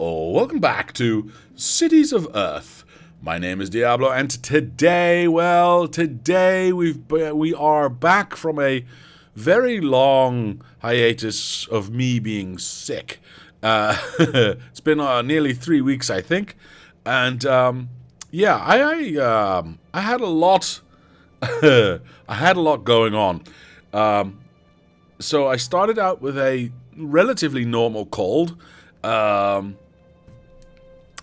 Welcome back to Cities of Earth. My name is Diablo, and today we are back from a very long hiatus of me being sick. It's been nearly 3 weeks, I think, and I had a lot. I had a lot going on. So I started out with a relatively normal cold.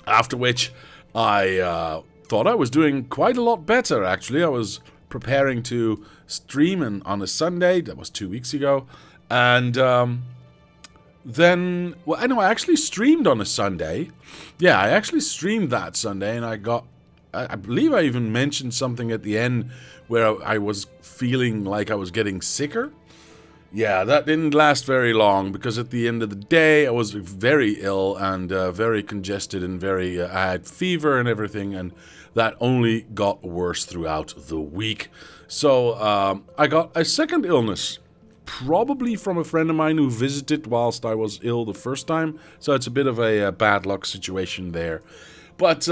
After which I thought I was doing quite a lot better, actually. I was preparing to stream on a Sunday. That was 2 weeks ago. And then, well, anyway, I actually streamed on a Sunday. Yeah, I actually streamed that Sunday, and I believe I even mentioned something at the end where I was feeling like I was getting sicker. Yeah, that didn't last very long, because at the end of the day, I was very ill and very congested and I had fever and everything, and that only got worse throughout the week. So I got a second illness, probably from a friend of mine who visited whilst I was ill the first time, so it's a bit of a bad luck situation there. But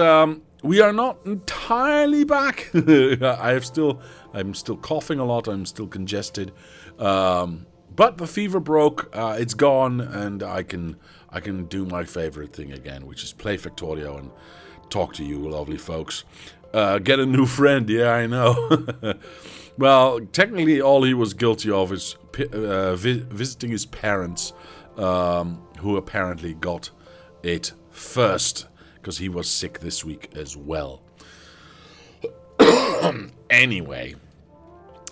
we are not entirely back. I'm still coughing a lot, I'm still congested. But the fever broke, it's gone, and I can do my favorite thing again, which is play Factorio and talk to you lovely folks. Get a new friend, yeah, I know. Well, technically all he was guilty of is visiting his parents, who apparently got it first, because he was sick this week as well. Anyway.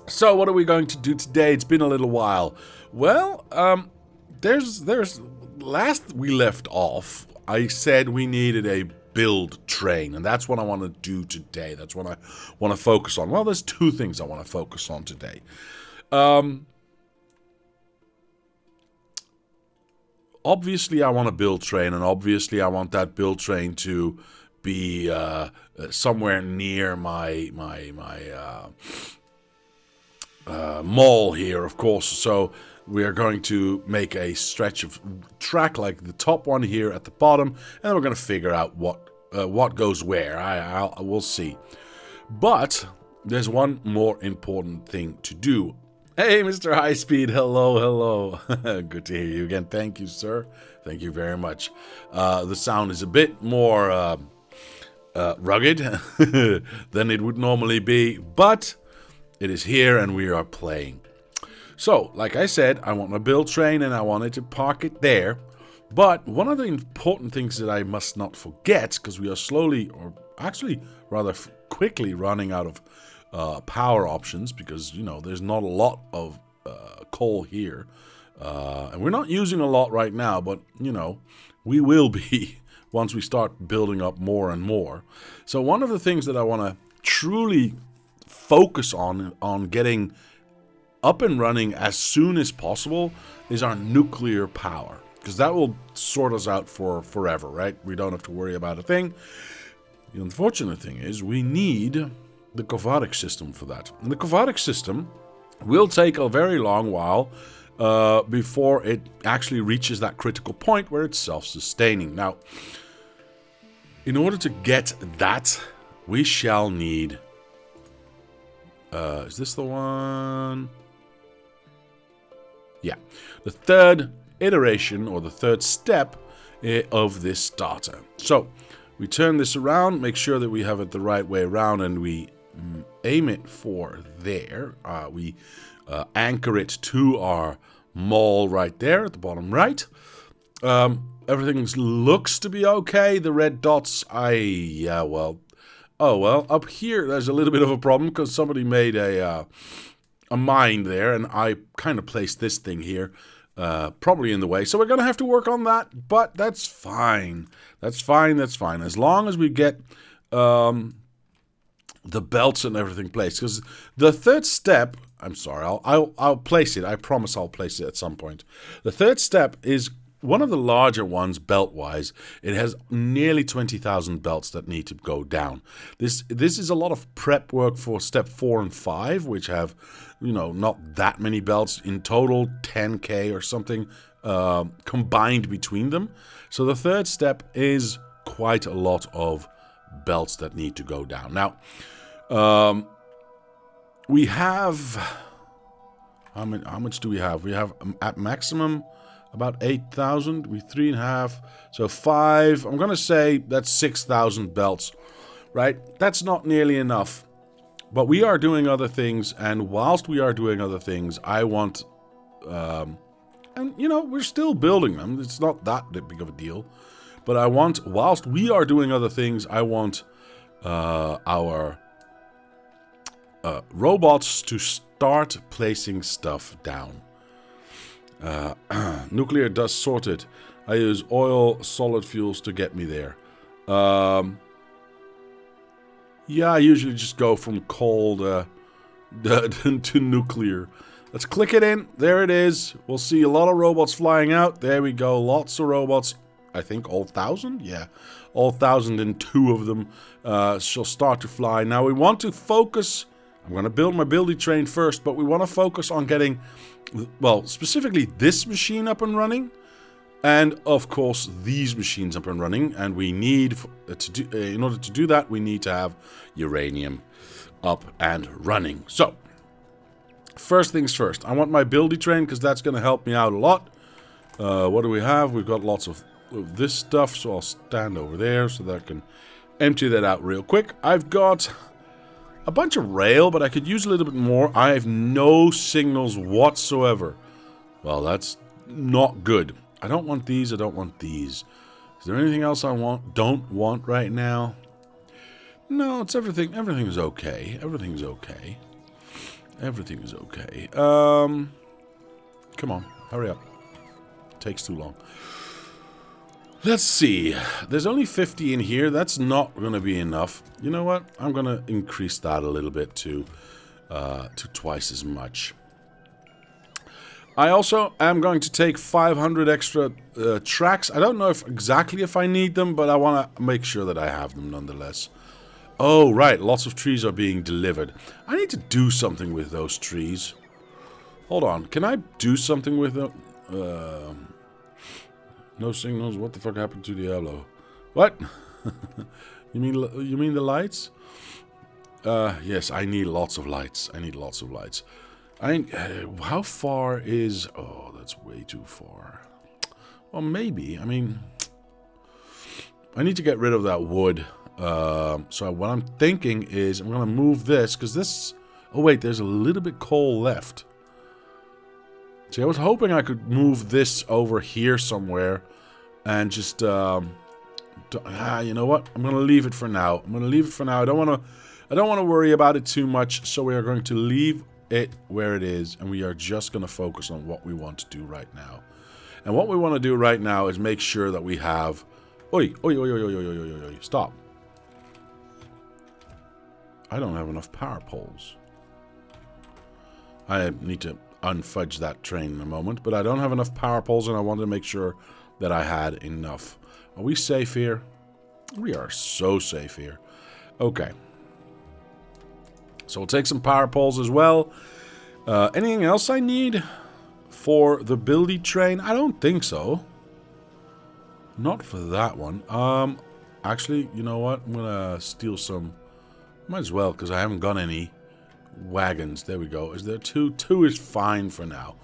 So what are we going to do today? It's been a little while. Well, there's last we left off, I said we needed a build train, and that's what I want to do today. That's what I want to focus on. Well, there's two things I want to focus on today. Obviously, I want a build train, and obviously I want that build train to be somewhere near my mall here, of course. So we are going to make a stretch of track like the top one here at the bottom, and then we're going to figure out what goes where. We'll see. But there's one more important thing to do. Hey, Mr. High Speed, hello. Good to hear you again. Thank you, sir. Thank you very much. The sound is a bit more rugged than it would normally be, but it is here and we are playing. So, like I said, I want my build train and I wanted to park it there. But one of the important things that I must not forget, because we are slowly, or actually rather quickly, running out of power options, because, you know, there's not a lot of coal here. And we're not using a lot right now, but, you know, we will be once we start building up more and more. So one of the things that I want to truly focus on getting up and running as soon as possible is our nuclear power, because that will sort us out for forever, right? We don't have to worry about a thing. The unfortunate thing is we need the Kovatic system for that, and the Kovatic system will take a very long while before it actually reaches that critical point where it's self-sustaining. Now, in order to get that, we shall need is this the one? Yeah. The third iteration, or the third step of this data. So, we turn this around, make sure that we have it the right way around, and we aim it for there. We anchor it to our mall right there at the bottom right. Everything looks to be okay. The red dots, oh, well, up here there's a little bit of a problem, because somebody made a mine there, and I kind of placed this thing here, probably in the way. So we're going to have to work on that, but that's fine. That's fine. As long as we get the belts and everything placed. Because the third step, I'm sorry, I'll place it. I promise I'll place it at some point. The third step is one of the larger ones, belt-wise, it has nearly 20,000 belts that need to go down. This is a lot of prep work for step 4 and 5, which have, you know, not that many belts in total, 10k or something combined between them. So the third step is quite a lot of belts that need to go down. Now, we have how much do we have? We have at maximum about 8,000. We 3.5, so 5. I'm gonna say that's 6,000 belts, right? That's not nearly enough, but we are doing other things, and whilst we are doing other things, I want, and you know, we're still building them. It's not that big of a deal, but I want, whilst we are doing other things, I want our robots to start placing stuff down. Nuclear dust sorted. I use oil, solid fuels to get me there. Yeah, I usually just go from cold to nuclear. Let's click it in. There it is. We'll see a lot of robots flying out. There we go. Lots of robots. I think all 1,000? Yeah. All 1,002 of them shall start to fly. Now we want to focus. I'm going to build my building train first, but we want to focus on getting, well, specifically this machine up and running. And, of course, these machines up and running. And we need, in order to do that, we need to have uranium up and running. So, first things first. I want my building train because that's going to help me out a lot. What do we have? We've got lots of this stuff, so I'll stand over there so that I can empty that out real quick. I've got a bunch of rail, but I could use a little bit more. I have no signals whatsoever. Well, that's not good. I don't want these. I don't want these. Is there anything else I don't want right now? No, it's everything. Everything's okay. Everything's okay. Everything is okay. Come on, hurry up. Takes too long. Let's see. There's only 50 in here. That's not going to be enough. You know what? I'm going to increase that a little bit to twice as much. I also am going to take 500 extra tracks. I don't know exactly if I need them, but I want to make sure that I have them nonetheless. Oh, right. Lots of trees are being delivered. I need to do something with those trees. Hold on. Can I do something with them? No signals. What the fuck happened to Diablo? What? You mean the lights? Yes, I need lots of lights. I need lots of lights. How far is... Oh, that's way too far. Well, maybe. I mean, I need to get rid of that wood. So what I'm thinking is I'm going to move this, because this... Oh, wait, there's a little bit coal left. See, I was hoping I could move this over here somewhere and just... you know what? I'm going to leave it for now. I'm going to leave it for now. I don't want to worry about it too much, so we are going to leave it where it is, and we are just going to focus on what we want to do right now. And what we want to do right now is make sure that we have... Oi, oi, oi, oi, oi, oi, oi, oi, oi. Stop. I don't have enough power poles. I need to unfudge that train in a moment, but I don't have enough power poles, and I wanted to make sure that I had enough. Are we safe here? We are so safe here. Okay. So we'll take some power poles as well. Anything else I need for the building train? I don't think so. Not for that one. Actually, you know what? I'm gonna steal some. Might as well, because I haven't got any wagons. There we go. Is there two? 2 is fine for now.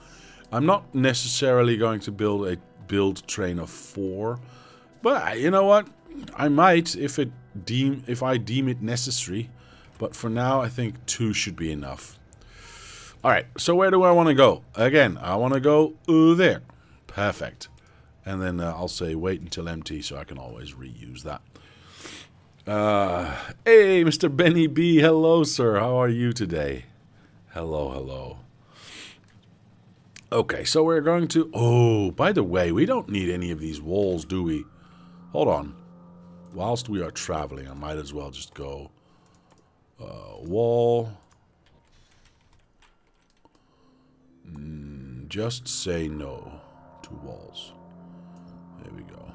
I'm not necessarily going to build a build train of 4, but you know what? I might if I deem it necessary. But for now, I think 2 should be enough. Alright, so where do I want to go? Again, I want to go there. Perfect. And then I'll say wait until empty so I can always reuse that. Hey, Mr. Benny B. Hello, sir. How are you today? Hello, hello. Okay, so we're going to... Oh, by the way, we don't need any of these walls, do we? Hold on. Whilst we are traveling, I might as well just go... wall. Just say no to walls. There we go.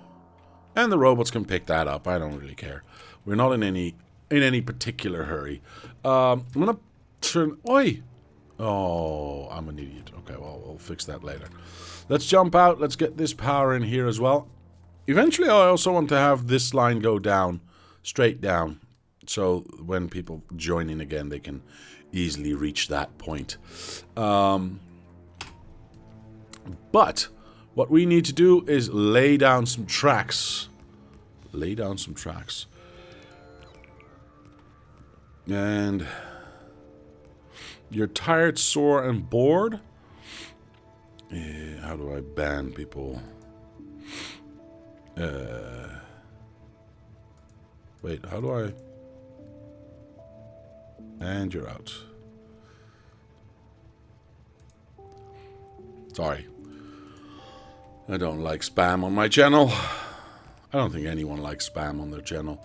And the robots can pick that up. I don't really care. We're not in any particular hurry. I'm gonna turn... Oi! Oh, I'm an idiot. Okay, well, we'll fix that later. Let's jump out. Let's get this power in here as well. Eventually, I also want to have this line go down, straight down. So when people join in again, they can easily reach that point. But what we need to do is lay down some tracks. Lay down some tracks. And you're tired, sore, and bored? How do I ban people? Wait, how do I... And you're out. Sorry. I don't like spam on my channel. I don't think anyone likes spam on their channel.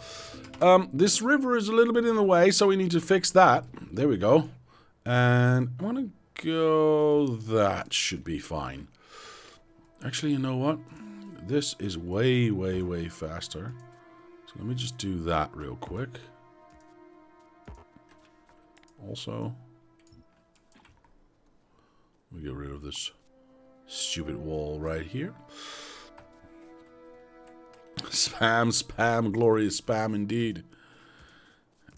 This river is a little bit in the way, so we need to fix that. There we go. And I want to go... That should be fine. Actually, you know what? This is way, way, way faster. So let me just do that real quick. Also, we get rid of this stupid wall right here. Spam, spam, glorious spam indeed.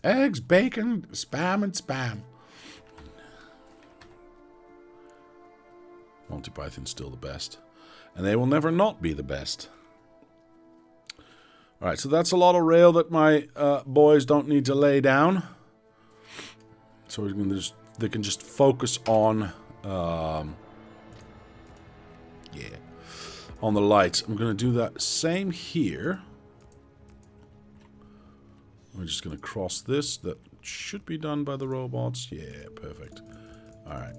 Eggs, bacon, spam, and spam. Monty Python's still the best. And they will never not be the best. Alright, so that's a lot of rail that my boys don't need to lay down. So they can just focus on... yeah. On the lights. I'm going to do that same here. We're just going to cross this. That should be done by the robots. Yeah, perfect. Alright.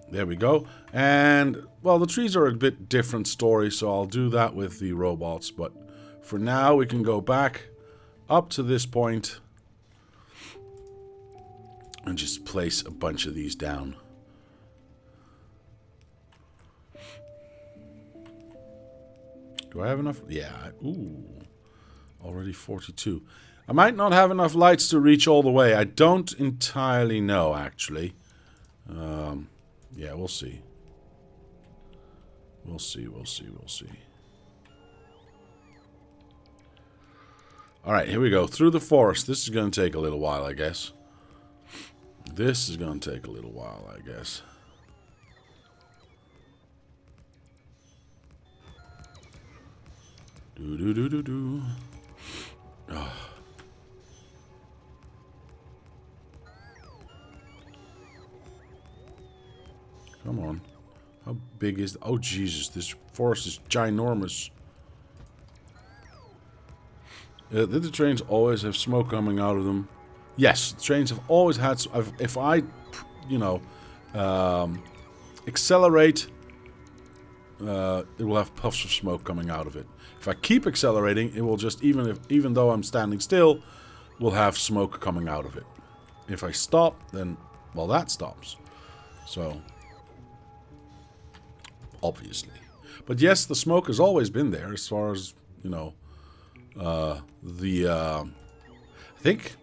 There we go. And, well, the trees are a bit different story, so I'll do that with the robots. But for now, we can go back up to this point and just place a bunch of these down. Do I have enough? Yeah. Ooh. Already 42. I might not have enough lights to reach all the way. I don't entirely know, actually. Yeah, we'll see. We'll see, we'll see, we'll see. Alright, here we go. Through the forest. This is going to take a little while, I guess. This is going to take a little while, I guess. Do-do-do-do-do. Oh. Come on. How big is... Oh, Jesus. This forest is ginormous. Did the trains always have smoke coming out of them? Yes, the trains have always had... If I, you know, accelerate, it will have puffs of smoke coming out of it. If I keep accelerating, it will just, even though I'm standing still, will have smoke coming out of it. If I stop, then, well, that stops. So... obviously. But yes, the smoke has always been there as far as, you know, I think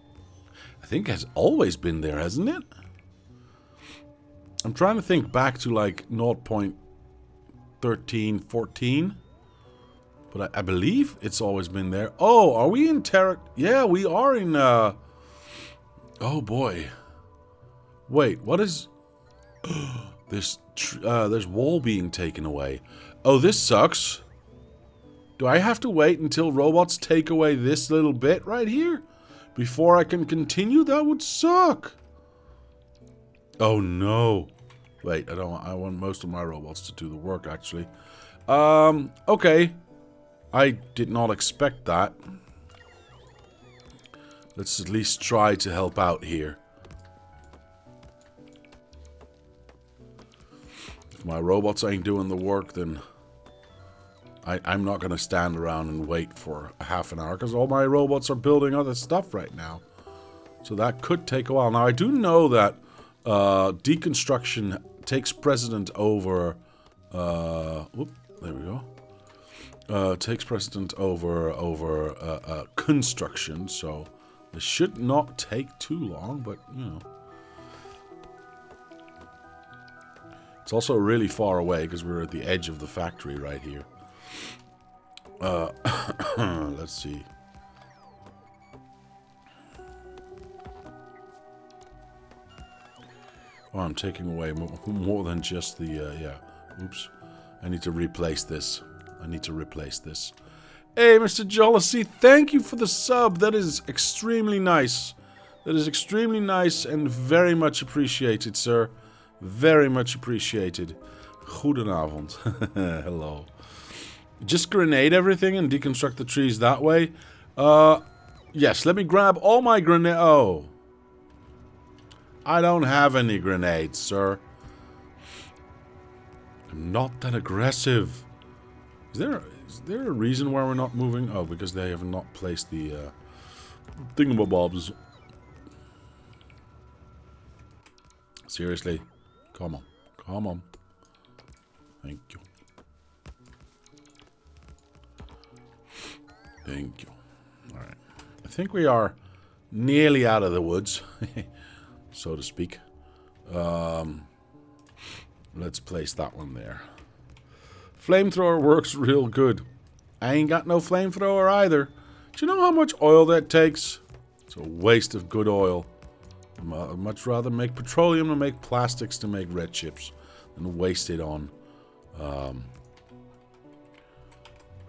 has always been there, hasn't it? I'm trying to think back to like 0.13, 14. But I believe it's always been there. Oh, are we in Terra? Yeah, we are in, oh boy. Wait, what is... There's wall being taken away. Oh, this sucks. Do I have to wait until robots take away this little bit right here before I can continue? That would suck. Oh no. Wait, I want most of my robots to do the work actually. Okay. I did not expect that. Let's at least try to help out here. If my robots ain't doing the work, then I'm not going to stand around and wait for a half an hour, because all my robots are building other stuff right now. So that could take a while. Now, I do know that deconstruction takes precedent over... there we go. takes precedent over construction, so this should not take too long, but, you know. It's also really far away, because we're at the edge of the factory right here. Let's see. Oh, I'm taking away more than just the, yeah. Oops. I need to replace this. I need to replace this. Hey, Mr. Jollity, thank you for the sub. That is extremely nice. That is extremely nice and very much appreciated, sir. Very much appreciated. Goedenavond. Hello. Just grenade everything and deconstruct the trees that way? Yes, let me grab all my grenade. Oh. I don't have any grenades, sir. I'm not that aggressive. Is there a reason why we're not moving? Oh, because they have not placed the thingamabobs. Seriously? Come on. Come on. Thank you. Thank you. Alright. I think we are nearly out of the woods, so to speak. Let's place that one there. Flamethrower works real good. I ain't got no flamethrower either. Do you know how much oil that takes? It's a waste of good oil. I'd much rather make petroleum to make plastics to make red chips than waste it on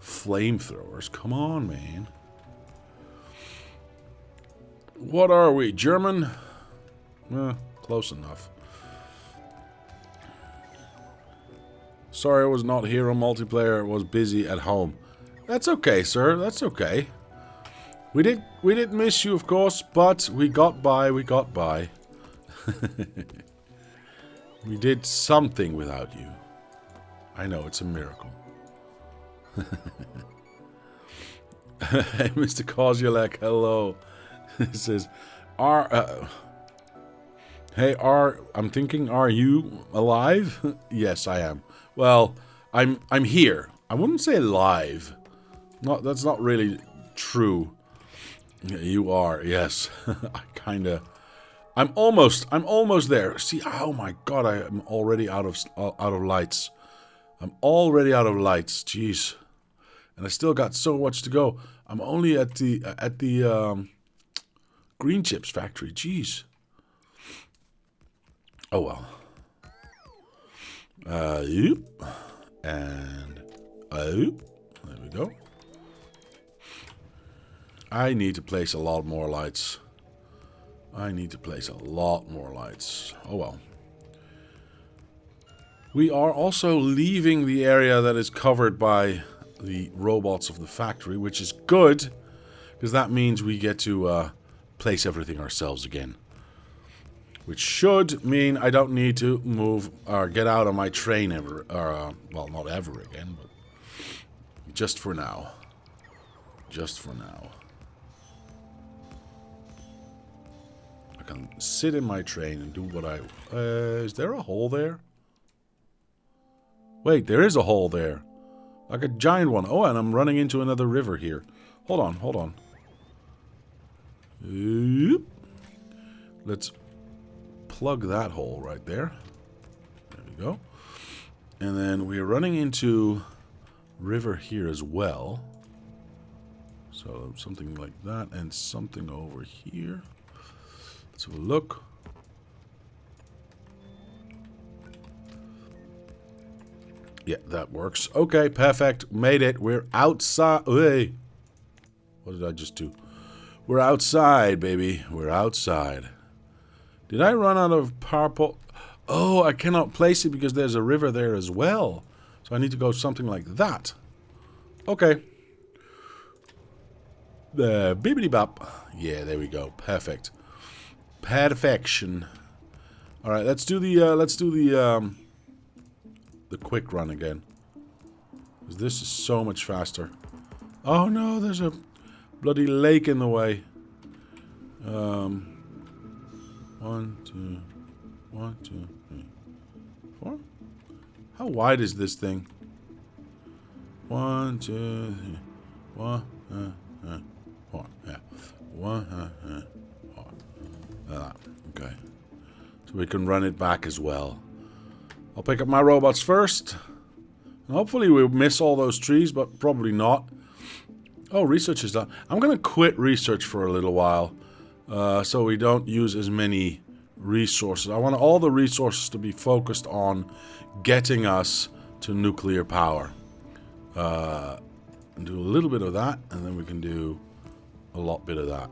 flamethrowers. Come on, man. What are we? German? Close enough. Sorry I was not here on multiplayer. I was busy at home. That's okay, sir. That's okay. We did miss you, of course, but we got by. We got by. We did something without you. I know, it's a miracle. Hey, Mr. Kozulek, hello. It says, hey, I'm thinking, are you alive? Yes, I am. Well, I'm here. I wouldn't say live. That's not really true. Yeah, you are, yes. I'm almost there. See, oh my god, I am already out of lights. I'm already out of lights. Jeez. And I still got so much to go. I'm only at the green chips factory. Jeez. Oh well. Yep. And yep. There we go. I need to place a lot more lights. I need to place a lot more lights. Oh well. We are also leaving the area that is covered by the robots of the factory, which is good, because that means we get to place everything ourselves again. Which should mean I don't need to move or get out of my train ever, well, not ever again, but just for now. Just for now. I can sit in my train and do what I... is there a hole there? Wait, there is a hole there. Like a giant one. Oh, and I'm running into another river here. Hold on, hold on. Let's plug that hole right there. There we go. And then we're running into river here as well. So something like that and something over here. Let's have a look. Yeah, that works. Okay, perfect. Made it. We're outside. Hey. What did I just do? We're outside, baby. We're outside. Did I run out of power pole? Oh, I cannot place it because there's a river there as well. So I need to go something like that. Okay. Bibbidi bop. Yeah, there we go. Perfect. Perfection. All right, let's do the quick run again. 'Cause this is so much faster. Oh no, there's a bloody lake in the way. 1, 2, 1, 2, 3, 4. How wide is this thing? 1, 2, 3. 1, 4. Yeah. 1, 4. Okay. So we can run it back as well. I'll pick up my robots first. And hopefully we'll miss all those trees, but probably not. Oh, research is done. I'm going to quit research for a little while. So we don't use as many resources. I want all the resources to be focused on getting us to nuclear power. And do a little bit of that, and then we can do a lot bit of that.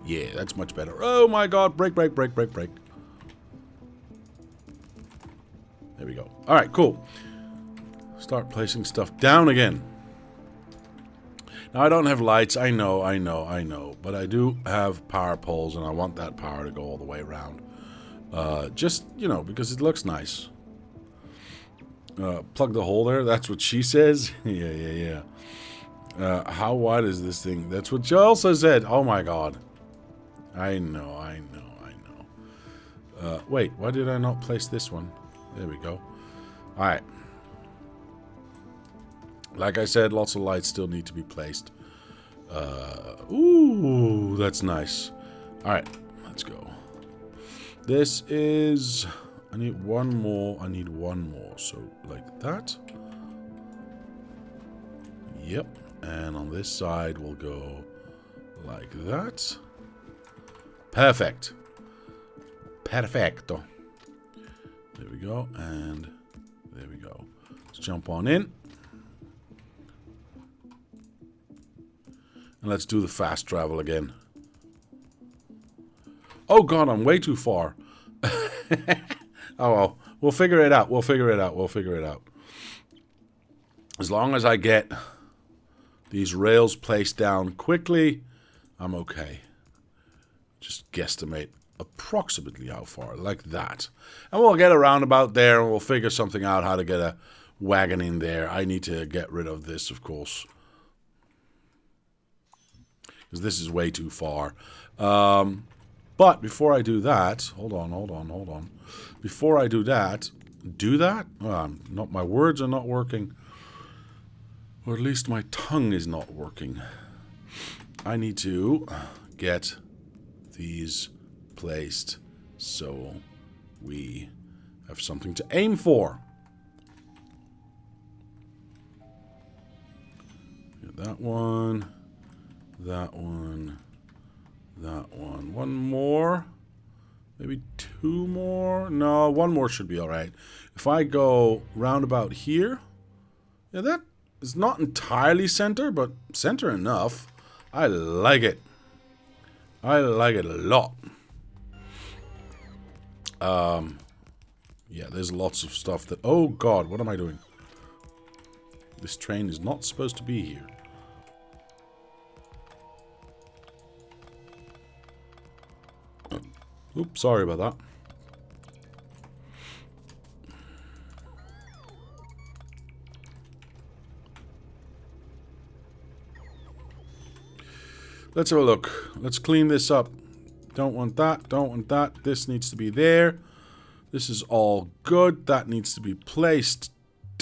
Yeah, that's much better. Oh my god, break. There we go. Alright, cool. Start placing stuff down again. Now, I don't have lights, I know. But I do have power poles, and I want that power to go all the way around. Just, you know, because it looks nice. Plug the hole there, that's what she says. Yeah. How wide is this thing? That's what she also said. Oh my god. I know. Wait, why did I not place this one? There we go. Alright. Like I said, lots of lights still need to be placed. Ooh, that's nice. Alright, let's go. This is... I need one more. So, like that. Yep. And on this side, we'll go like that. Perfect. Perfecto. There we go. And there we go. Let's jump on in. And let's do the fast travel again. Oh god, I'm way too far. Oh well. We'll figure it out. We'll figure it out. As long as I get these rails placed down quickly, I'm okay. Just guesstimate approximately how far, like that. And we'll get a roundabout there, and we'll figure something out how to get a wagon in there. I need to get rid of this, of course, because this is way too far. But before I do that, hold on. Before I do that, not my words are not working, or at least my tongue is not working. I need to get these placed so we have something to aim for. Get that one, that one, that one. One more. Maybe two more. No, one more should be alright. If I go roundabout here, yeah, that is not entirely center, but center enough. I like it. I like it a lot. Yeah, there's lots of stuff that... Oh god, what am I doing? This train is not supposed to be here. Oops, sorry about that. Let's have a look. Let's clean this up. Don't want that. Don't want that. This needs to be there. This is all good. That needs to be placed.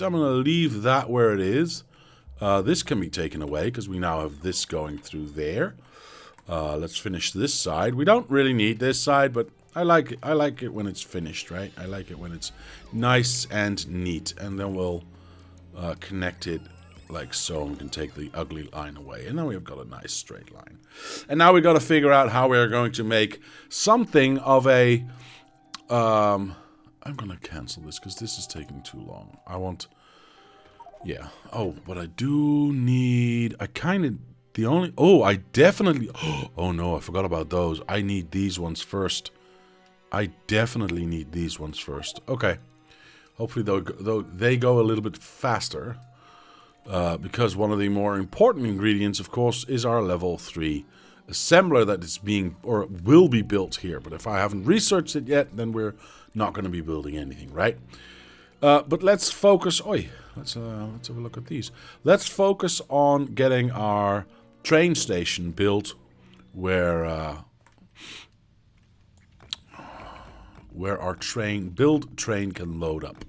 I'm going to leave that where it is. This can be taken away because we now have this going through there. Let's finish this side. We don't really need this side, but I like it when it's finished, right? I like it when it's nice and neat. And then we'll connect it like so, and we can take the ugly line away. And then we've got a nice straight line. And now we've got to figure out how we're going to make something of a... I'm going to cancel this because this is taking too long. I want... Yeah. Oh, but I do need... I kind of... The only... Oh, I definitely... Oh, no, I forgot about those. I need these ones first. I definitely need these ones first. Okay. Hopefully they go a little bit faster. Because one of the more important ingredients, of course, is our level 3 assembler that is being... Or will be built here. But if I haven't researched it yet, then we're not going to be building anything, right? But let's focus... Oi, let's have a look at these. Let's focus on getting our train station built where our train can load up.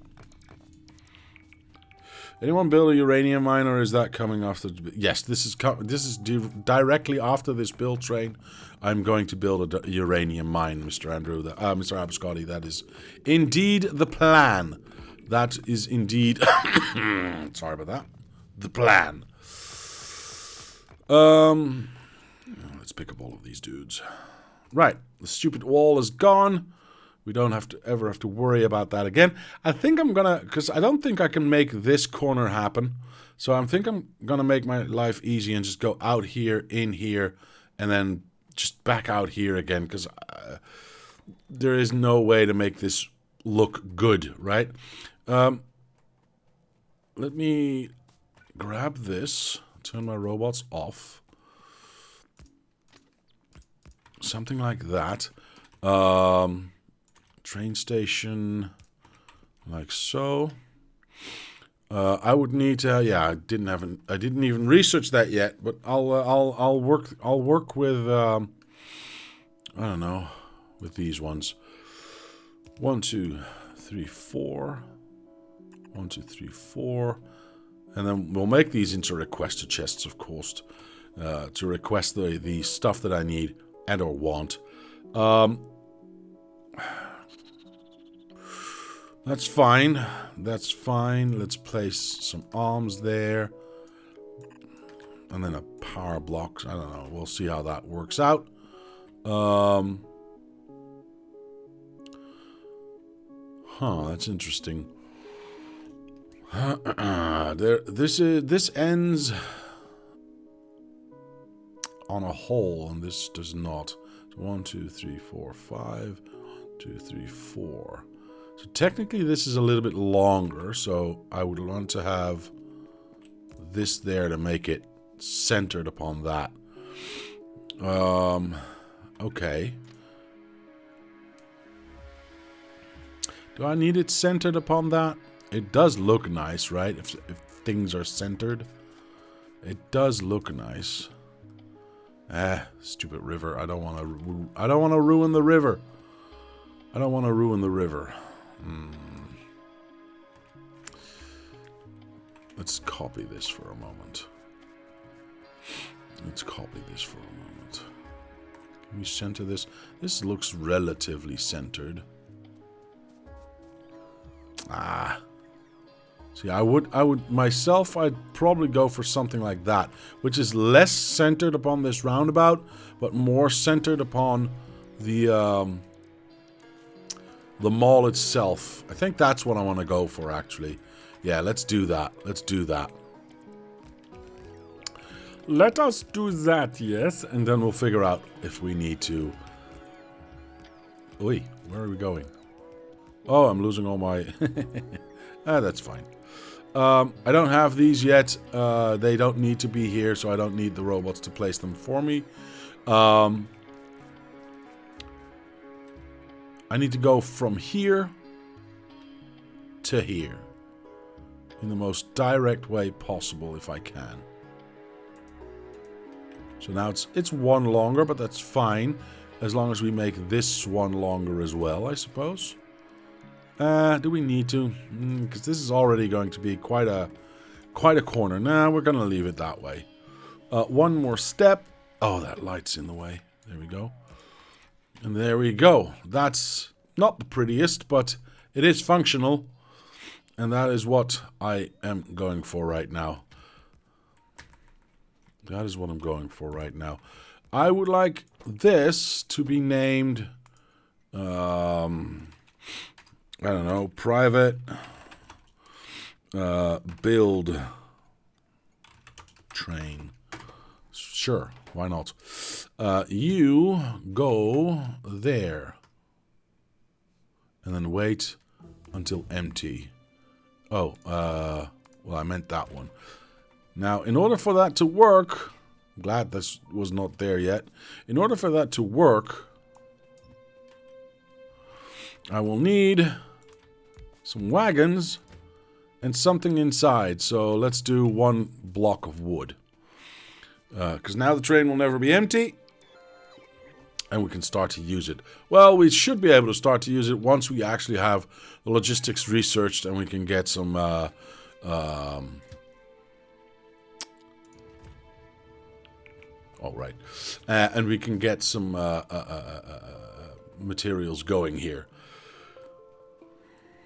Anyone build a uranium mine, or is that coming after? Yes, this is directly after this build train. I'm going to build a uranium mine, Mr. Andrew, Mr. Abscotty. That is indeed the plan. That is indeed. Sorry about that. The plan. Let's pick up all of these dudes. Right, the stupid wall is gone. We don't ever have to worry about that again. I think I'm gonna, because I don't think I can make this corner happen. So I think I'm gonna make my life easy and just go out here, in here, and then just back out here again. Because there is no way to make this look good, right? Let me grab this, turn my robots off. Something like that. Train station, like so. I would need to. Yeah, I didn't even research that yet. But I'll work with. I don't know, with these ones. 1, 2, 3, 4. 1, 2, 3, 4, and then we'll make these into requester chests, of course, to request the stuff that I need and or want. That's fine. That's fine. Let's place some arms there. And then a power block. I don't know. We'll see how that works out. That's interesting. This ends on a hole, and this does not. So 1, 2, 3, 4, 5. 2, 3, 4. So technically this is a little bit longer, so I would want to have this there to make it centered upon that. Okay. Do I need it centered upon that? It does look nice, right? If things are centered, it does look nice. Stupid river. I don't want to ruin the river. I don't want to ruin the river. Let's copy this for a moment. Can we center this? This looks relatively centered. See, I would myself, I'd probably go for something like that, which is less centered upon this roundabout, but more centered upon the mall itself. I think that's what I want to go for, actually. Yeah, let's do that. Let's do that. Let us do that, yes, and then we'll figure out if we need to. Oi, where are we going? Oh, I'm losing all my... that's fine. I don't have these yet. They don't need to be here, so I don't need the robots to place them for me. I need to go from here to here in the most direct way possible if I can. So now it's one longer, but that's fine as long as we make this one longer as well, I suppose. Do we need to? Because this is already going to be quite a corner. Nah, we're going to leave it that way. One more step. Oh, that light's in the way. There we go. And there we go. That's not the prettiest, but it is functional. And that is what I am going for right now. That is what I'm going for right now. I would like this to be named... I don't know, private build train. Sure, why not? You go there. And then wait until empty. Oh, well, I meant that one. Now, in order for that to work, I'm glad this was not there yet. In order for that to work, I will need some wagons and something inside. So let's do one block of wood. Because now the train will never be empty. And we can start to use it. Well, we should be able to start to use it once we actually have the logistics researched and we can get some All right. And we can get some materials going here.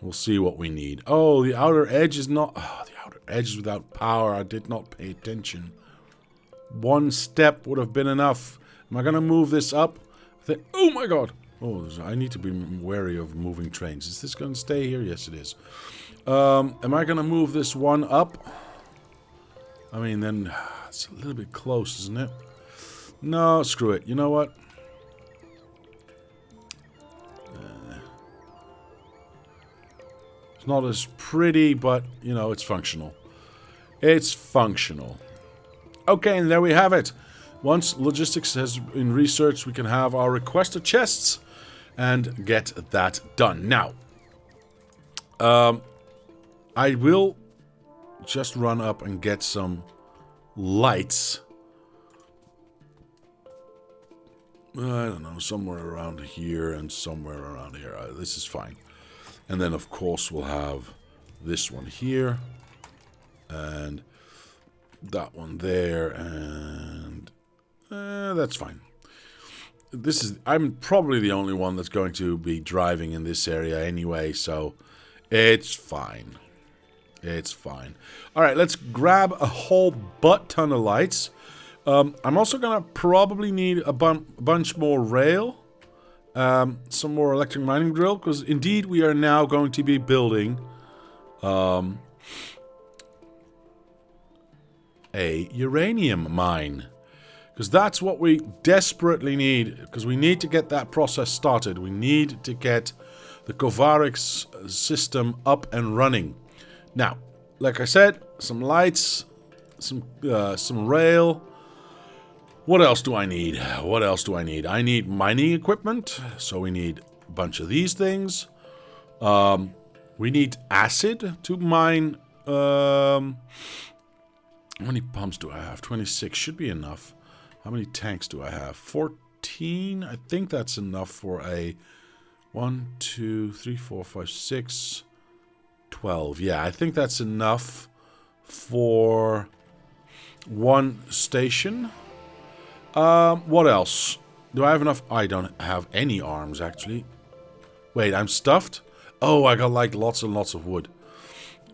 We'll see what we need. Oh, the outer edge is not... Oh, the outer edge is without power. I did not pay attention. One step would have been enough. Am I going to move this up? Oh my god. Oh, I need to be wary of moving trains. Is this going to stay here? Yes, it is. Am I going to move this one up? I mean, then... It's a little bit close, isn't it? No, screw it. You know what? It's not as pretty, but, you know, it's functional. It's functional. Okay, and there we have it. Once logistics has been researched, we can have our requested chests and get that done. Now, I will just run up and get some lights. I don't know, somewhere around here and somewhere around here. This is fine. And then, of course, we'll have this one here. And that one there. And that's fine. I'm probably the only one that's going to be driving in this area anyway. So it's fine. It's fine. All right, let's grab a whole butt ton of lights. I'm also going to probably need a bunch more rail. Some more electric mining drill. Because indeed we are now going to be building a uranium mine. Because that's what we desperately need. Because we need to get that process started. We need to get the Kovarix system up and running. Now, like I said, some lights, some rail. What else do I need? What else do I need? I need mining equipment, so we need a bunch of these things. We need acid to mine. How many pumps do I have? 26 should be enough. How many tanks do I have? 14? I think that's enough for a 1, 2, 3, 4, 5, 6... 12. Yeah, I think that's enough for one station. What else? Do I have enough? I don't have any arms, actually. Wait, I'm stuffed? Oh, I got like lots and lots of wood.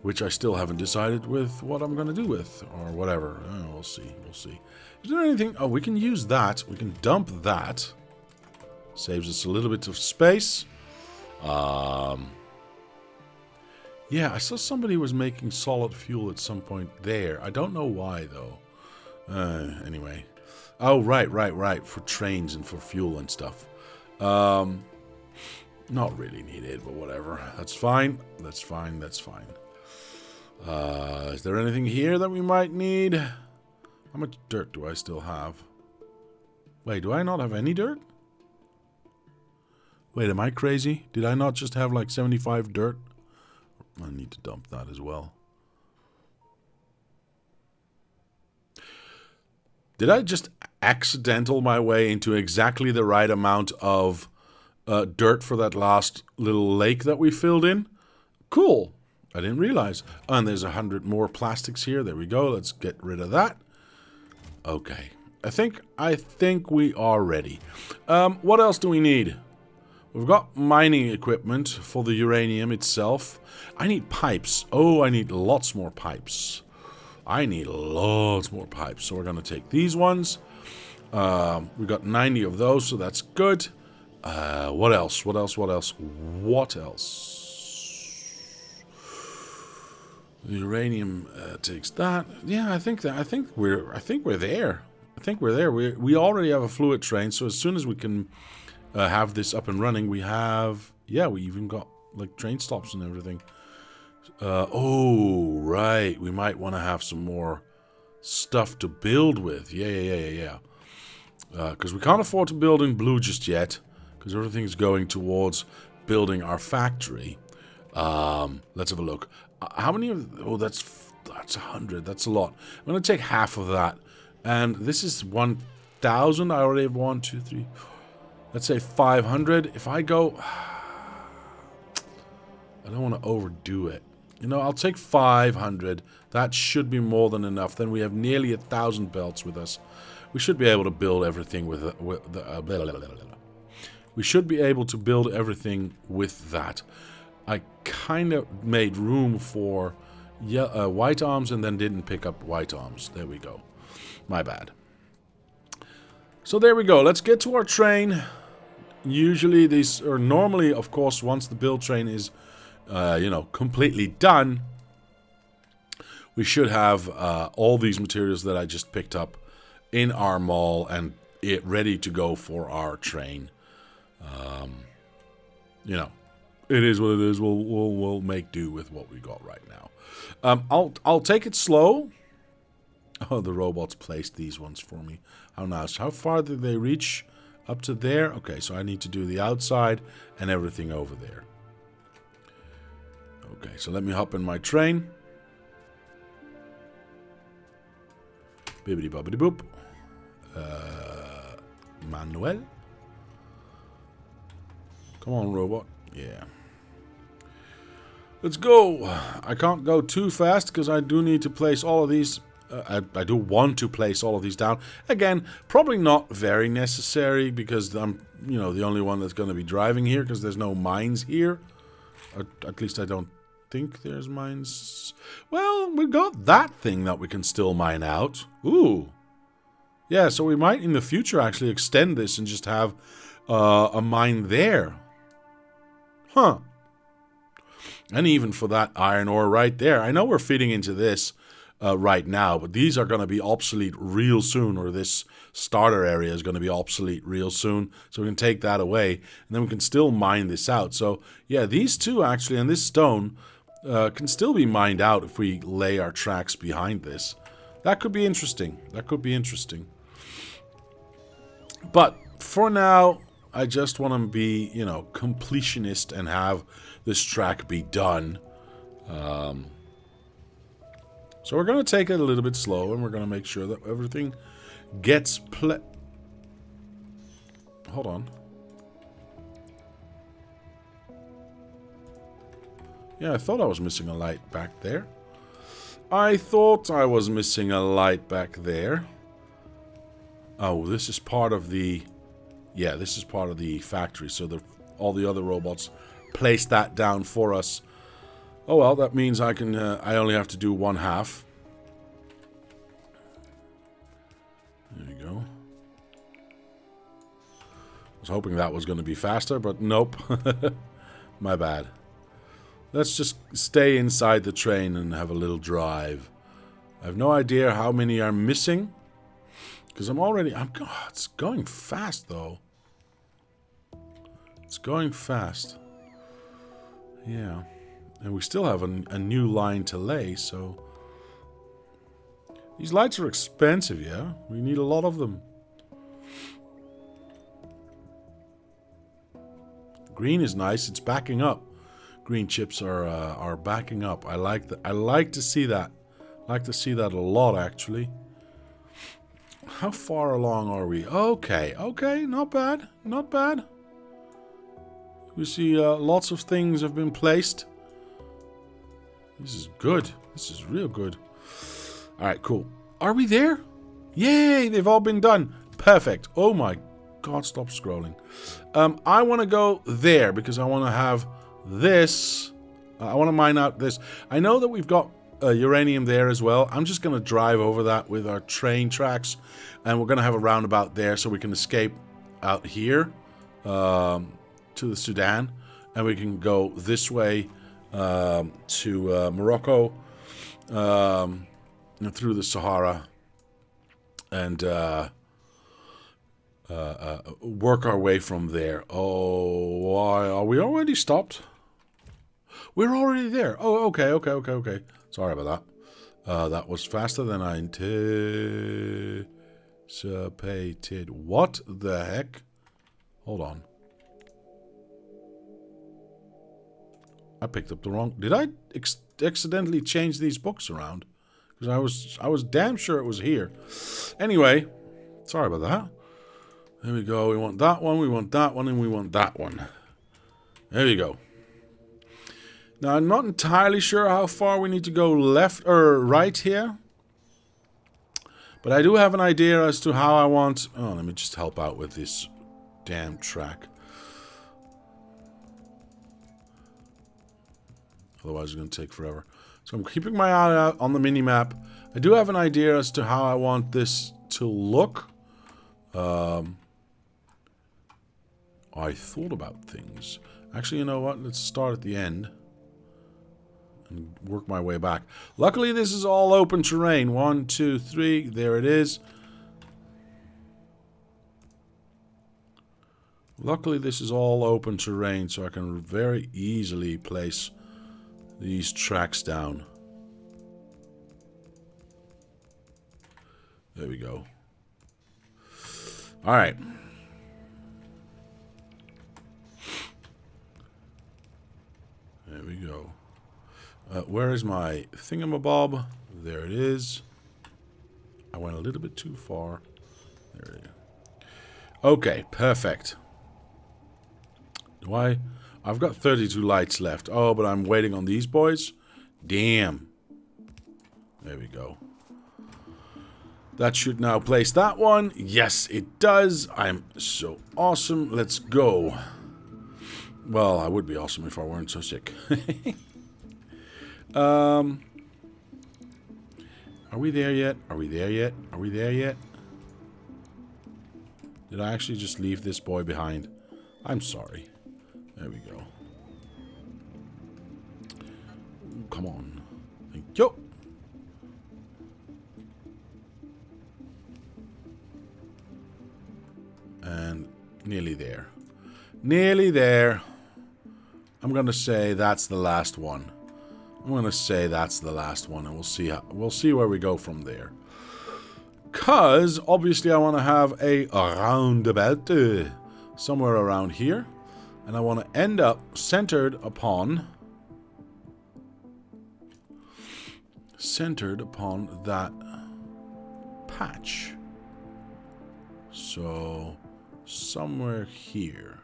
Which I still haven't decided with what I'm going to do with. Or whatever. We'll see. We'll see. Is there anything? Oh, we can use that. We can dump that. Saves us a little bit of space. Yeah, I saw somebody was making solid fuel at some point there. I don't know why, though. Anyway. Oh, right. For trains and for fuel and stuff. Not really needed, but whatever. That's fine. That's fine. That's fine. Is there anything here that we might need? How much dirt do I still have? Wait, do I not have any dirt? Wait, am I crazy? Did I not just have like 75 dirt? I need to dump that as well. Did I just accidental my way into exactly the right amount of dirt for that last little lake that we filled in? Cool. I didn't realize. Oh, and there's 100 more plastics here. There we go. Let's get rid of that. Okay. I think we are ready. What else do we need? We've got mining equipment for the uranium itself. I need pipes. Oh, I need lots more pipes. I need lots more pipes. So we're going to take these ones. We got 90 of those, so that's good. What else? What else? The uranium takes that. Yeah, I think we're there. We already have a fluid train, so as soon as we can have this up and running, we have... Yeah, we even got, like, train stops and everything. Oh, right. We might want to have some more stuff to build with. Yeah. Because we can't afford to build in blue just yet. Because everything's going towards building our factory. Let's have a look. How many of... Oh, that's 100. That's a lot. I'm going to take half of that. And this is 1,000. I already have 1, 2, 3... Let's say 500. If I go... I don't want to overdo it. You know, I'll take 500. That should be more than enough. Then we have nearly 1,000 belts with us. We should be able to build everything with we should be able to build everything with that. I kind of made room for white arms and then didn't pick up white arms. There we go. My bad. So there we go. Let's get to our train. Usually these, or normally, of course, once the build train is, you know, completely done, we should have all these materials that I just picked up in our mall and it ready to go for our train. You know, it is what it is. We'll make do with what we got right now. I'll take it slow. Oh, the robots placed these ones for me. How nice. How far did they reach? Up to there? Okay, so I need to do the outside and everything over there. Okay, so let me hop in my train. Bibbidi bobbidi boop. Manuel? Come on, robot. Yeah. Let's go. I can't go too fast because I do need to place all of these. I do want to place all of these down. Again, probably not very necessary because I'm, you know, the only one that's going to be driving here because there's no mines here. At least I don't think there's mines. Well, we got that thing that we can still mine out. Ooh. Yeah, so we might in the future actually extend this and just have a mine there. Huh. And even for that iron ore right there. I know we're feeding into this right now, but these are going to be obsolete real soon, or this starter area is going to be obsolete real soon. So we can take that away, and then we can still mine this out. So, yeah, these two actually, and this stone, can still be mined out if we lay our tracks behind this. That could be interesting. That could be interesting. But for now, I just want to be, you know, completionist and have this track be done. So we're going to take it a little bit slow, and we're going to make sure that everything gets Hold on. Yeah, I thought I was missing a light back there. I thought I was missing a light back there. Oh, this is part of the... Yeah, this is part of the factory, so all the other robots place that down for us. Oh well, that means I can. I only have to do one half. There you go. I was hoping that was going to be faster, but nope. My bad. Let's just stay inside the train and have a little drive. I have no idea how many are missing. Because it's going fast, though. It's going fast. Yeah. And we still have a new line to lay, so... These lights are expensive, yeah? We need a lot of them. Green is nice. It's backing up. Green chips are backing up. I like to see that. I like to see that a lot, actually. How far along are we? Okay, not bad, not bad. We see lots of things have been placed. This is good. This is real good. Alright, cool. Are we there? Yay, they've all been done. Perfect. Oh my god, stop scrolling. I want to go there because I want to have this. I want to mine out this. I know that we've got uranium there as well. I'm just going to drive over that with our train tracks, and we're going to have a roundabout there so we can escape out here to the Sudan, and we can go this way to Morocco through the Sahara and work our way from there. Oh, why are we already stopped? We're already there. Oh, okay. Sorry about that. That was faster than I anticipated. What the heck? Hold on. I picked up the wrong... Did I accidentally change these books around? Because I was damn sure it was here. Anyway, sorry about that. There we go. We want that one, we want that one, and we want that one. There we go. Now, I'm not entirely sure how far we need to go left or right here. But I do have an idea as to how I want... Oh, let me just help out with this damn track. Otherwise it's going to take forever. So I'm keeping my eye out on the mini-map. I do have an idea as to how I want this to look. I thought about things. Actually, you know what? Let's start at the end. And work my way back. Luckily, this is all open terrain. 1, 2, 3. There it is. Luckily, this is all open terrain, so I can very easily place these tracks down. There we go. Alright. There we go. Where is my thingamabob? There it is. I went a little bit too far. There it is. Okay, perfect. I've got 32 lights left. Oh, but I'm waiting on these boys. Damn. There we go. That should now place that one. Yes, it does. I'm so awesome. Let's go. Well, I would be awesome if I weren't so sick. Are we there yet? Are we there yet? Are we there yet? Did I actually just leave this boy behind? I'm sorry. There we go. Come on. Thank you. And nearly there. Nearly there. I'm gonna say that's the last one. I'm gonna say that's the last one, and we'll see where we go from there. Cause obviously I want to have a roundabout somewhere around here, and I want to end up centered upon that patch. So somewhere here.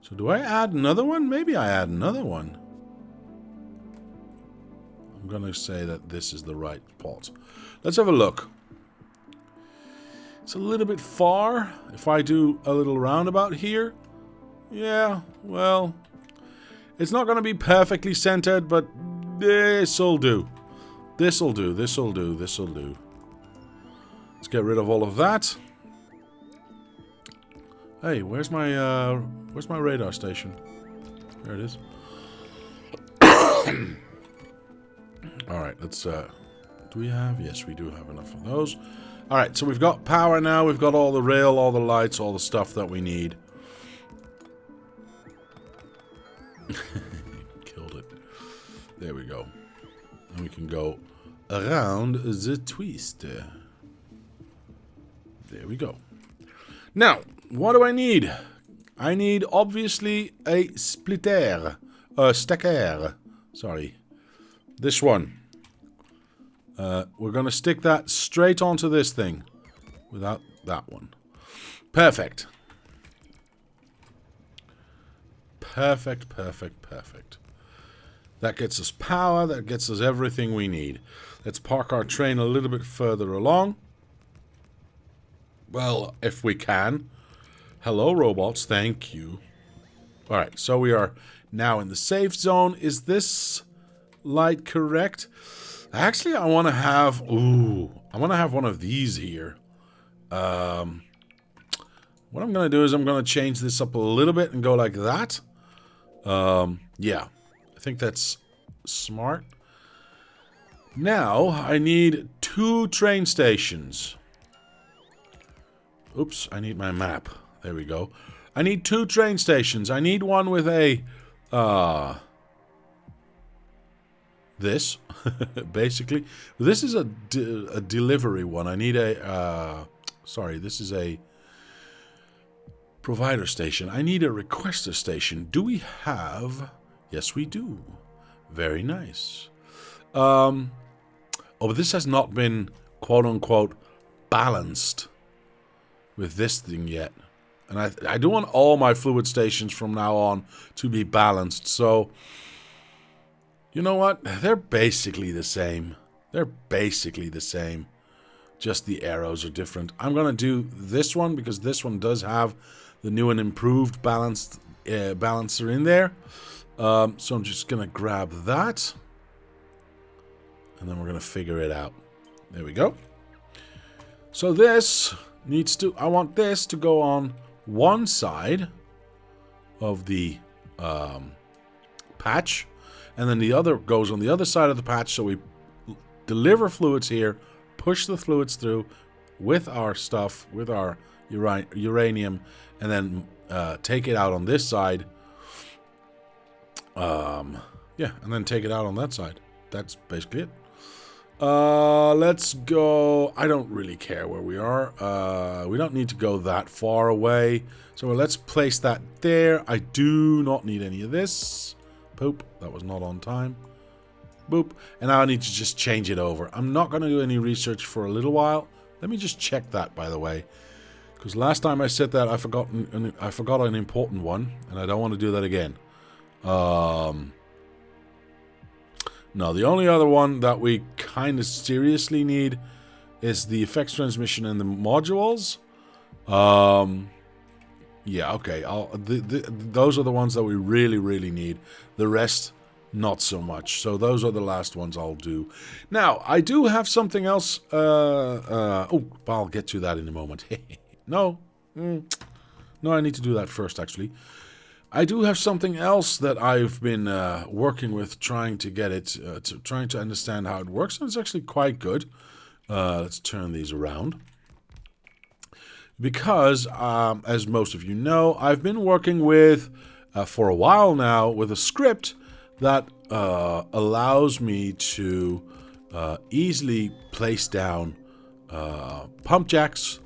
So do I add another one? Maybe I add another one. I'm going to say that this is the right plot. Let's have a look. It's a little bit far. If I do a little roundabout here. Yeah, well. It's not going to be perfectly centered, but this'll do. This'll do, this'll do, this'll do. Let's get rid of all of that. Hey, where's my radar station? There it is. Alright, let's, do we have? Yes, we do have enough of those. Alright, so we've got power now. We've got all the rail, all the lights, all the stuff that we need. Killed it. There we go. And we can go around the twist. There we go. Now, what do I need? I need, obviously, a splitter. Stacker. Sorry. This one. We're going to stick that straight onto this thing. Without that one. Perfect. Perfect, perfect, perfect. That gets us power. That gets us everything we need. Let's park our train a little bit further along. Well, if we can. Hello, robots. Thank you. Alright, so we are now in the safe zone. Is this light correct? Actually, I want to have... Ooh, I want to have one of these here. What I'm going to do is I'm going to change this up a little bit and go like that. Yeah. I think that's smart. Now, I need 2 train stations. Oops, I need my map. There we go. I need 2 train stations. I need one with a... this, basically. This is a delivery one. I need a... sorry, this is a provider station. I need a requester station. Do we have... Yes, we do. Very nice. Oh, but this has not been, quote-unquote, balanced with this thing yet. And I do want all my fluid stations from now on to be balanced. So You know what? They're basically the same. They're basically the same. Just the arrows are different. I'm going to do this one because this one does have the new and improved balancer in there. So I'm just going to grab that. And then we're going to figure it out. There we go. So this needs to... I want this to go on one side of the patch. And then the other goes on the other side of the patch. So we deliver fluids here, push the fluids through with our stuff, with our uranium, and then take it out on this side. Yeah, and then take it out on that side. That's basically it. Let's go. I don't really care where we are. We don't need to go that far away. So let's place that there. I do not need any of this. Poop. That was not on time. Boop. And now I need to just change it over. I'm not going to do any research for a little while. Let me just check that, by the way. Because last time I said that, I forgot an important one. And I don't want to do that again. No, the only other one that we kind of seriously need is the effects transmission and the modules. Yeah, okay. Those are the ones that we really, really need. The rest, not so much. So those are the last ones I'll do. Now, I do have something else. Oh, I'll get to that in a moment. No. No, I need to do that first, actually. I do have something else that I've been working with, trying to get it, trying to understand how it works, and it's actually quite good. Let's turn these around. Because, as most of you know, I've been working with, for a while now, with a script that allows me to easily place down pump jacks,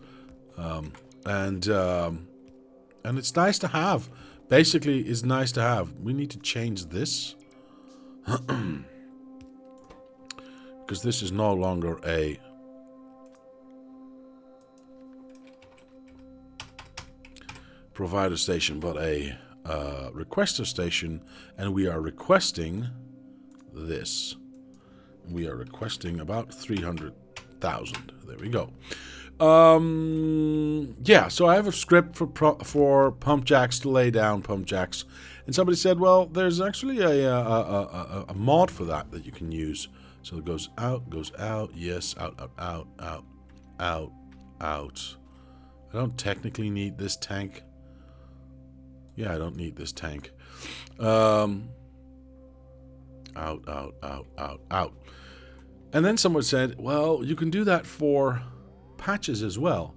and it's nice to have. Basically, it's nice to have. We need to change this. Because this is no longer a provider station, but a requester station. And we are requesting this. We are requesting about 300,000. There we go. Yeah, so I have a script for pump jacks to lay down pump jacks, and somebody said, well, there's actually a mod for that you can use. So it goes out, yes, out. I don't technically need this tank. Yeah, I don't need this tank. Out. And then someone said, well, you can do that for patches as well.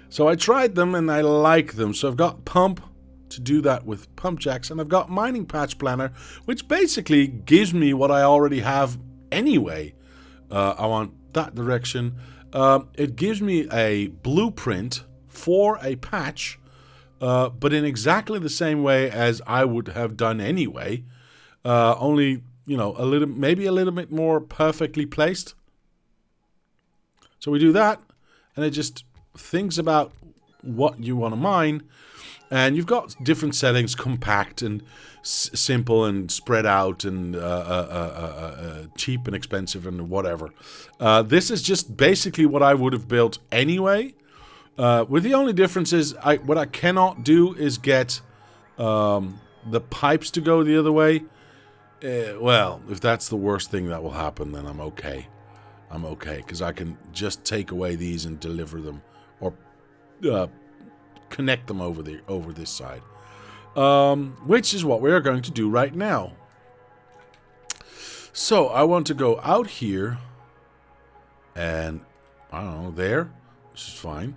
So I tried them and I like them. So I've got pump to do that with pump jacks, and I've got mining patch planner, which basically gives me what I already have anyway. I want that direction. It gives me a blueprint for a patch, but in exactly the same way as I would have done anyway. Only, you know, maybe a little bit more perfectly placed. So we do that. And it just thinks about what you want to mine. And you've got different settings, compact and simple and spread out and cheap and expensive and whatever. This is just basically what I would have built anyway. With the only difference is what I cannot do is get the pipes to go the other way. Well, if that's the worst thing that will happen, then I'm okay. I'm okay, because I can just take away these and deliver them, or connect them over this side, which is what we are going to do right now. So I want to go out here, and I don't know, there, which is fine,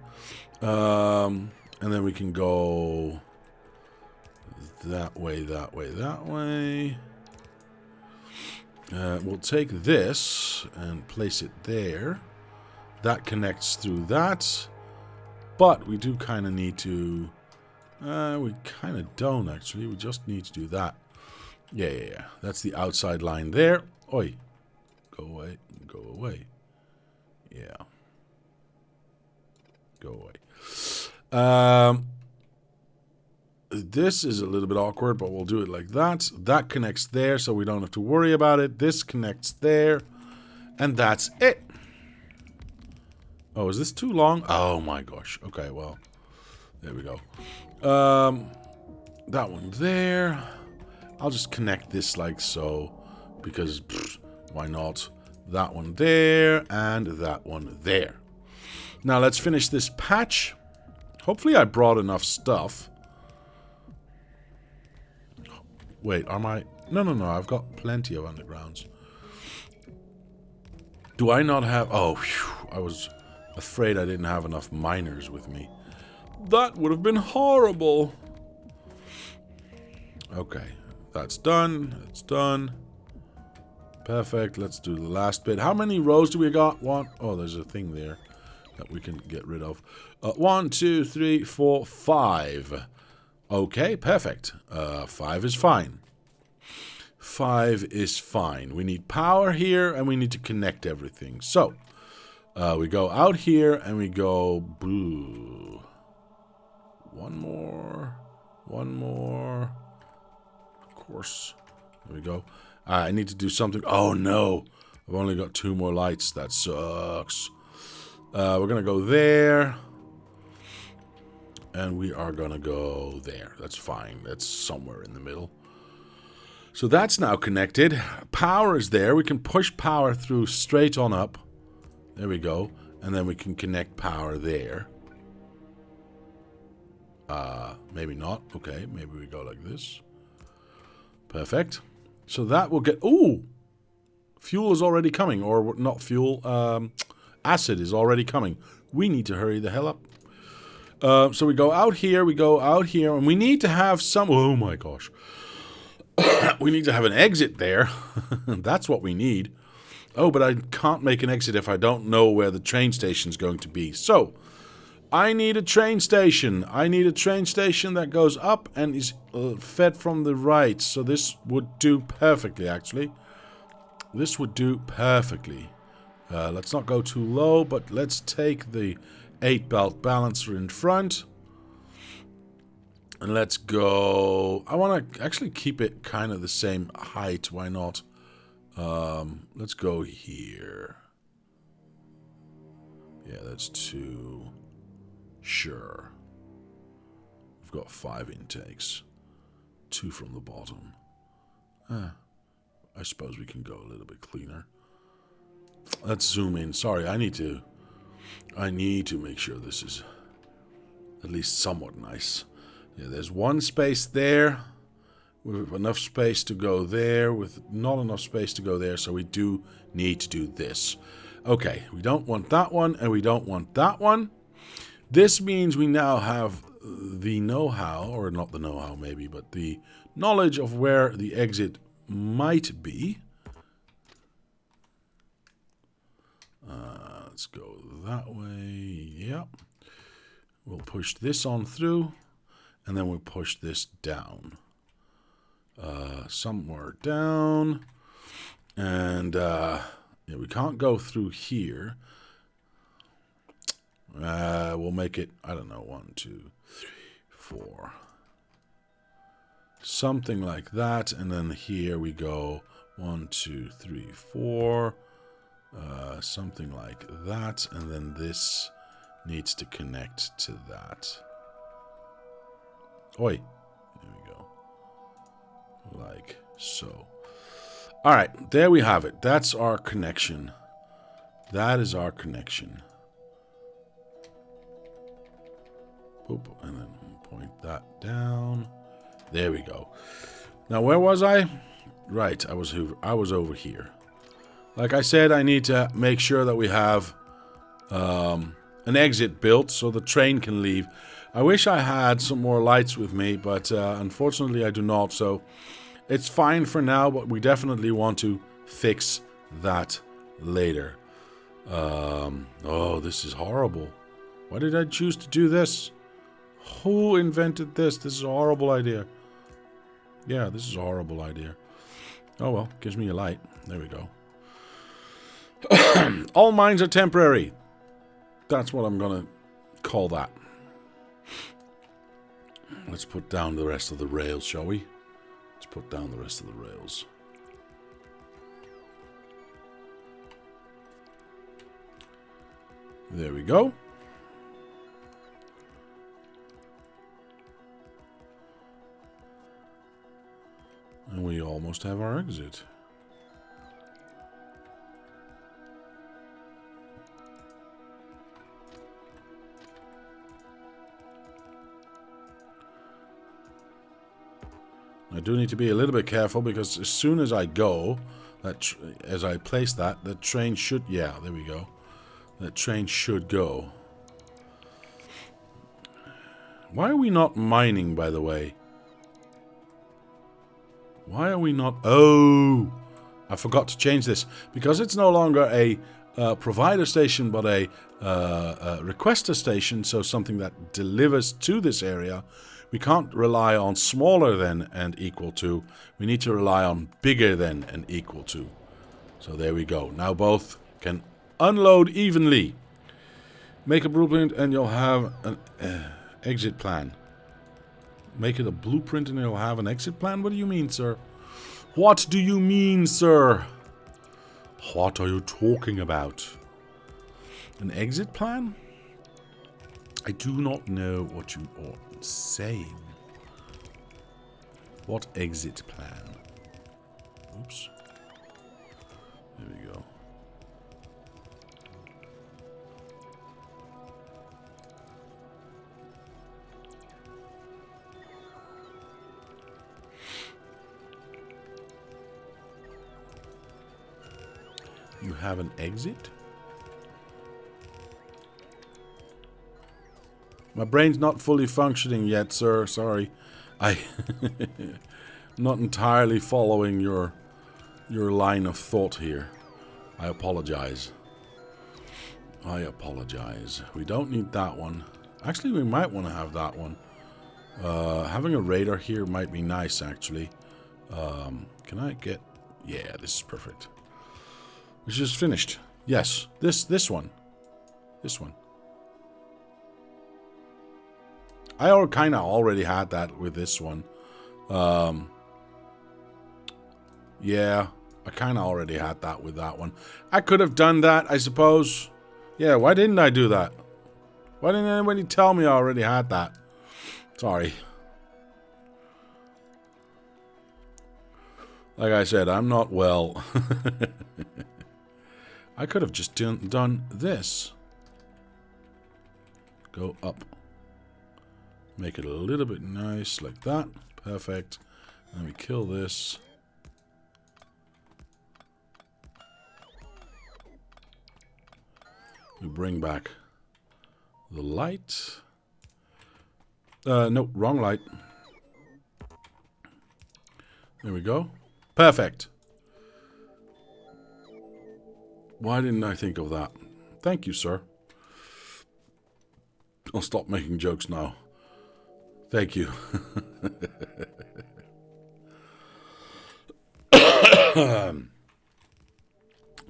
and then we can go that way. We'll take this and place it there. That connects through that. But we do kind of need to... we kind of don't, actually. We just need to do that. Yeah. That's the outside line there. Oi. Go away. Yeah. Go away. This is a little bit awkward, but we'll do it like that. That connects there, so we don't have to worry about it. This connects there. And that's it. Oh, is this too long? Oh my gosh. Okay, well. There we go. That one there. I'll just connect this like so. Because, why not? That one there, and that one there. Now, let's finish this patch. Hopefully I brought enough stuff. Wait, am I... No, I've got plenty of undergrounds. Do I not have... Oh, whew, I was afraid I didn't have enough miners with me. That would have been horrible. Okay, that's done. That's done. Perfect. Let's do the last bit. How many rows do we got? One. Oh, there's a thing there that we can get rid of. 1, 2, 3, 4, 5. Okay, perfect. 5 is fine. 5 is fine. We need power here, and we need to connect everything. So, we go out here, and we go... Boo. One more. One more. Of course. There we go. I need to do something. Oh, no. I've only got 2 more lights. That sucks. We're going to go there. And we are going to go there. That's fine. That's somewhere in the middle. So that's now connected. Power is there. We can push power through straight on up. There we go. And then we can connect power there. Maybe not. Okay, maybe we go like this. Perfect. So that will get... Ooh! Fuel is already coming. Or not fuel. Acid is already coming. We need to hurry the hell up. So we go out here, and we need to have some... Oh my gosh. We need to have an exit there. That's what we need. Oh, but I can't make an exit if I don't know where the train station is going to be. So, I need a train station. I need a train station that goes up and is fed from the right. So this would do perfectly, actually. This would do perfectly. Let's not go too low, but let's take the 8-belt balancer in front. And let's go... I want to actually keep it kind of the same height. Why not? Let's go here. Yeah, that's 2. Sure. We've got 5 intakes. 2 from the bottom. I suppose we can go a little bit cleaner. Let's zoom in. Sorry, I need to make sure this is at least somewhat nice. Yeah, there's 1 space there. With enough space to go there. With not enough space to go there. So we do need to do this. Okay, we don't want that one. And we don't want that one. This means we now have the know-how. Or not the know-how maybe. But the knowledge of where the exit might be. Let's go that way. Yep. We'll push this on through. And then we'll push this down. Somewhere down. And yeah, we can't go through here. We'll make it, I don't know, 1, 2, 3, 4. Something like that. And then here we go 1, 2, 3, 4. Something like that. And then this needs to connect to that. Oi. There we go. Like so. Alright, there we have it. That's our connection. That is our connection. Boop, and then point that down. There we go. Now, where was I? Right, I was over here. Like I said, I need to make sure that we have an exit built so the train can leave. I wish I had some more lights with me, but unfortunately I do not. So it's fine for now, but we definitely want to fix that later. Oh, this is horrible. Why did I choose to do this? Who invented this? This is a horrible idea. Yeah, this is a horrible idea. Oh well, gives me a light. There we go. All mines are temporary. That's what I'm gonna call that. Let's put down the rest of the rails, shall we? Let's put down the rest of the rails. There we go. And we almost have our exit. I do need to be a little bit careful because as soon as I go, as I place that, the train should... Yeah, there we go. That train should go. Why are we not mining, by the way? Why are we not... Oh! I forgot to change this. Because it's no longer a provider station, but a requester station, so something that delivers to this area. We can't rely on smaller than and equal to. We need to rely on bigger than and equal to. So there we go. Now both can unload evenly. Make a blueprint and you'll have an exit plan. Make it a blueprint and you'll have an exit plan? What do you mean, sir? What do you mean, sir? What are you talking about? An exit plan? I do not know what you are saying. What exit plan? Oops. There we go. You have an exit? My brain's not fully functioning yet, sir. Sorry. I'm not entirely following your line of thought here. I apologize. I apologize. We don't need that one. Actually, we might want to have that one. Having a radar here might be nice, actually. Can I get... Yeah, this is perfect. Which is finished. Yes, this one. This one. I kind of already had that with this one. Yeah, I kind of already had that with that one. I could have done that, I suppose. Yeah, why didn't I do that? Why didn't anybody tell me I already had that? Sorry. Like I said, I'm not well. I could have just done this. Go up. Make it a little bit nice like that. Perfect. And we kill this. We bring back the light. No, wrong light. There we go. Perfect. Why didn't I think of that? Thank you, sir. I'll stop making jokes now. Thank you.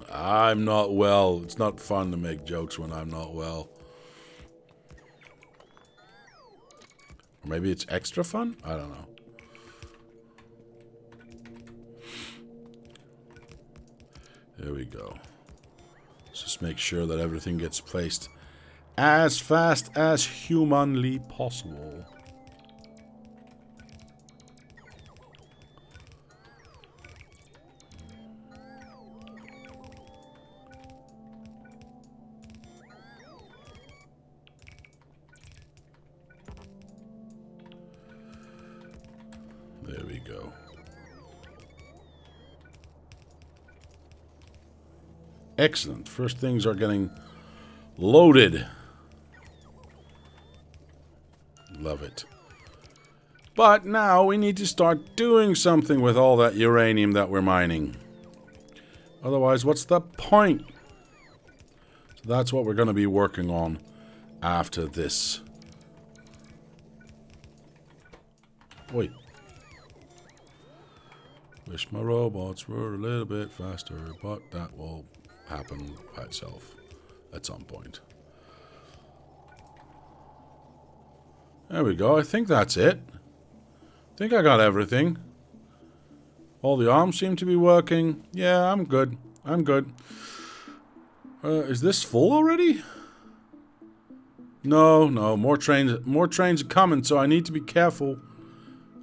I'm not well. It's not fun to make jokes when I'm not well. Or maybe it's extra fun? I don't know. There we go. Let's just make sure that everything gets placed as fast as humanly possible. There we go. Excellent. First things are getting loaded. Love it. But now we need to start doing something with all that uranium that we're mining. Otherwise, what's the point? So that's what we're going to be working on after this. Wait. Wish my robots were a little bit faster, but that will happen by itself at some point. There we go. I think that's it. I think I got everything. All the arms seem to be working. Yeah, I'm good. I'm good. Is this full already? No, no. More trains are coming, so I need to be careful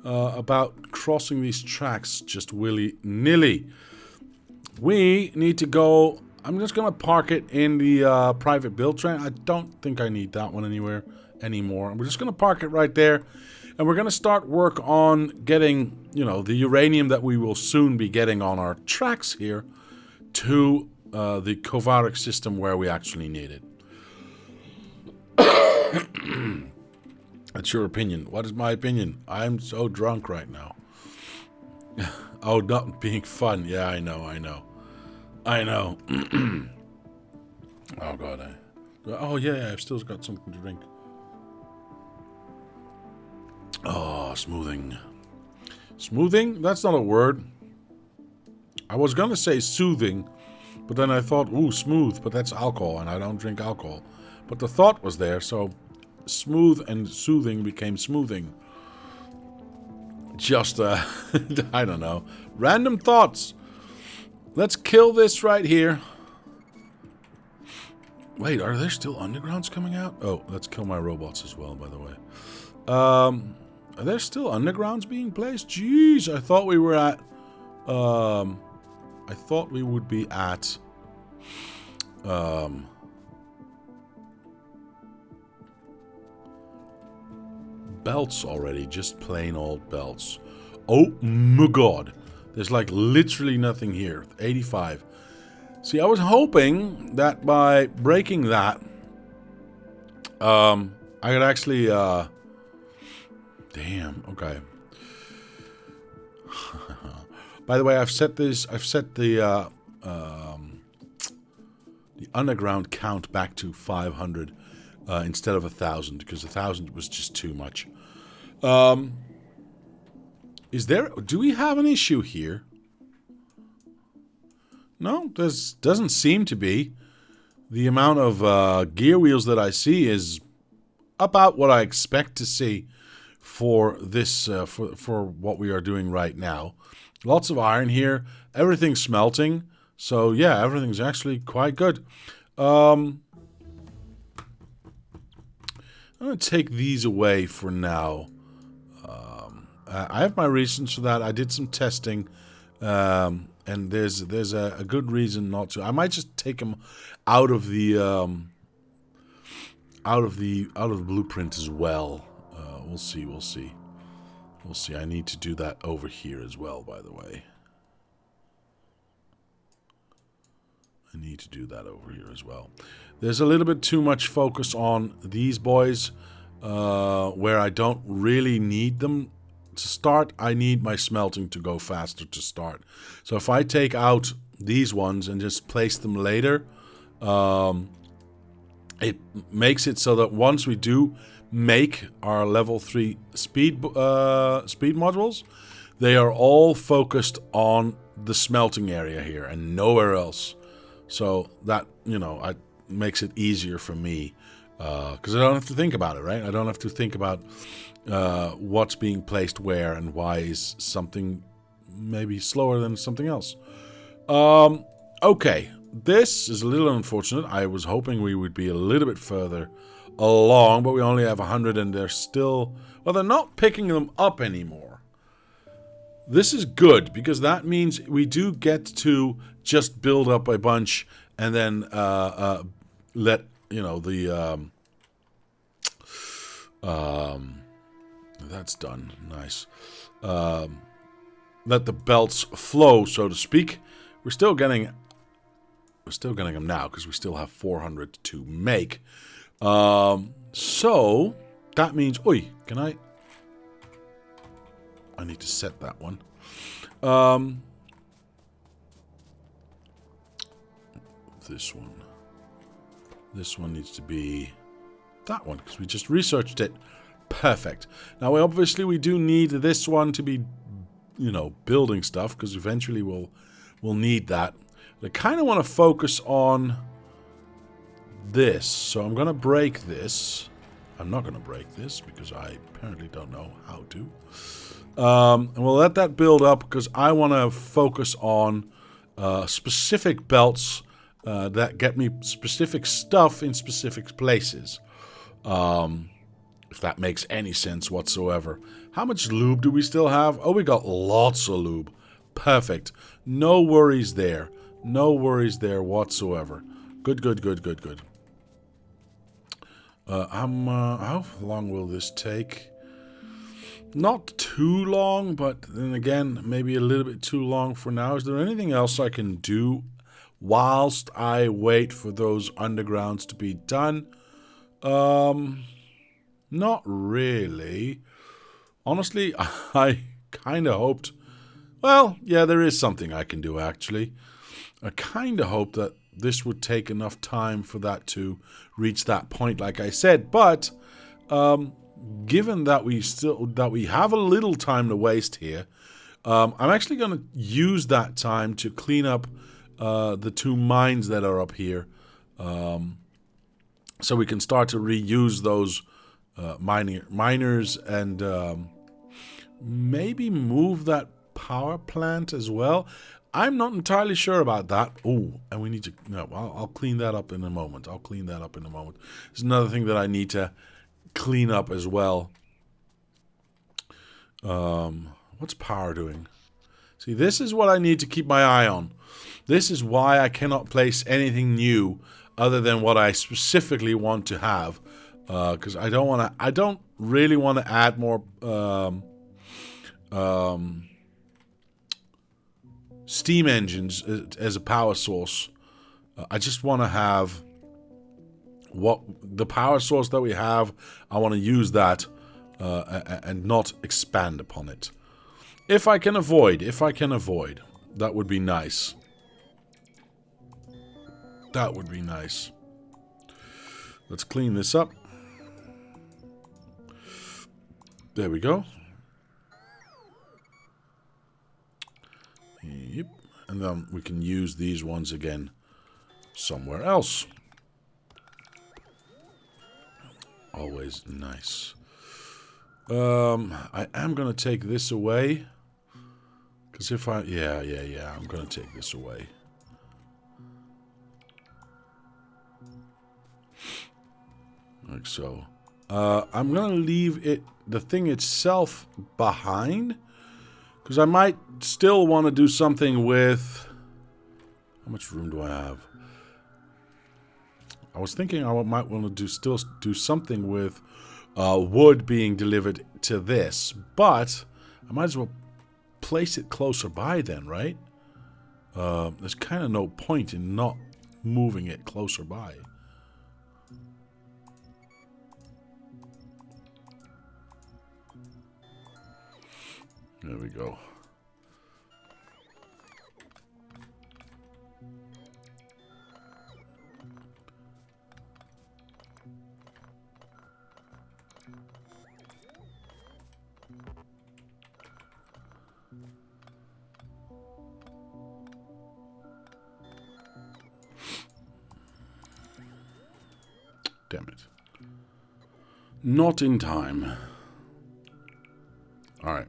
about crossing these tracks just willy-nilly. We need to go... I'm just going to park it in the private build train. I don't think I need that one anymore. We're just going to park it right there. And we're going to start work on getting, you know, the uranium that we will soon be getting on our tracks here to the Kovaric system where we actually need it. That's your opinion. What is my opinion? I'm so drunk right now. Oh, not being fun. Yeah, I know. Oh, God. Oh, yeah, I've still got something to drink. Oh, smoothing. Smoothing? That's not a word. I was going to say soothing, but then I thought, ooh, smooth, but that's alcohol, and I don't drink alcohol. But the thought was there, so smooth and soothing became smoothing. Just, I don't know. Random thoughts. Let's kill this right here. Wait, are there still undergrounds coming out? Oh, let's kill my robots as well, by the way. Are there still undergrounds being placed? Jeez, I thought we were at... I thought we would be at... belts already. Just plain old belts. Oh my god. There's like literally nothing here. 85. See, I was hoping that by breaking that, I could actually, damn, okay. By the way, I've set the underground count back to 500 instead of 1,000 because 1,000 was just too much. Do we have an issue here? No, there doesn't seem to be. The amount of gear wheels that I see is about what I expect to see for this for what we are doing right now. Lots of iron here. Everything's smelting. So yeah, everything's actually quite good. I'm going to take these away for now. I have my reasons for that. I did some testing. And there's a good reason not to. I might just take them out of the blueprint as well. We'll see. I need to do that over here as well, by the way. I need to do that over here as well. There's a little bit too much focus on these boys, where I don't really need them to start. I need my smelting to go faster to start. So if I take out these ones and just place them later, it makes it so that once we do make our level 3 speed modules, they are all focused on the smelting area here and nowhere else. So that, you know, it makes it easier for me because I don't have to think about it, right? I don't have to think about what's being placed where and why is something maybe slower than something else. Okay, this is a little unfortunate. I was hoping we would be a little bit further along, but we only have 100 and they're still... Well, they're not picking them up anymore. This is good because that means we do get to just build up a bunch and then let, you know, the... that's done. Nice. Let the belts flow, so to speak. We're still getting them now because we still have 400 to make. So that means, oi, can I need to set that one. This one needs to be that one because we just researched it. Perfect. Now, obviously, we do need this one to be, you know, building stuff because eventually we'll need that. But I kind of want to focus on this, so I'm going to break this. I'm not going to break this because I apparently don't know how to. And we'll let that build up because I want to focus on specific belts that get me specific stuff in specific places. If that makes any sense whatsoever. How much lube do we still have? Oh, we got lots of lube. Perfect. No worries there. No worries there whatsoever. Good, good, good, good, good. How long will this take? Not too long, but then again, maybe a little bit too long for now. Is there anything else I can do whilst I wait for those undergrounds to be done? Not really. Honestly, I kind of hoped... Well, yeah, there is something I can do, actually. I kind of hoped that this would take enough time for that to reach that point, like I said. But... given that we have a little time to waste here, I'm actually going to use that time to clean up the 2 mines that are up here, so we can start to reuse those miners and maybe move that power plant as well. I'm not entirely sure about that. Oh, and we need to... No, I'll clean that up in a moment. There's another thing that I need to clean up as well. What's power doing? See, this is what I need to keep my eye on. This is why I cannot place anything new other than what I specifically want to have, because I don't really want to add more steam engines as a power source. I just want to have what the power source that we have. I want to use that and not expand upon it. If I can avoid, that would be nice. That would be nice. Let's clean this up. There we go. Yep. And then we can use these ones again somewhere else. Always nice. I am going to take this away. Because if I... Yeah, I'm going to take this away. Like so. I'm going to leave the thing itself behind. Because I might still want to do something with... How much room do I have? I was thinking I might want to still do something with wood being delivered to this, but I might as well place it closer by then, right? There's kind of no point in not moving it closer by. There we go. Damn it. Not in time. Alright.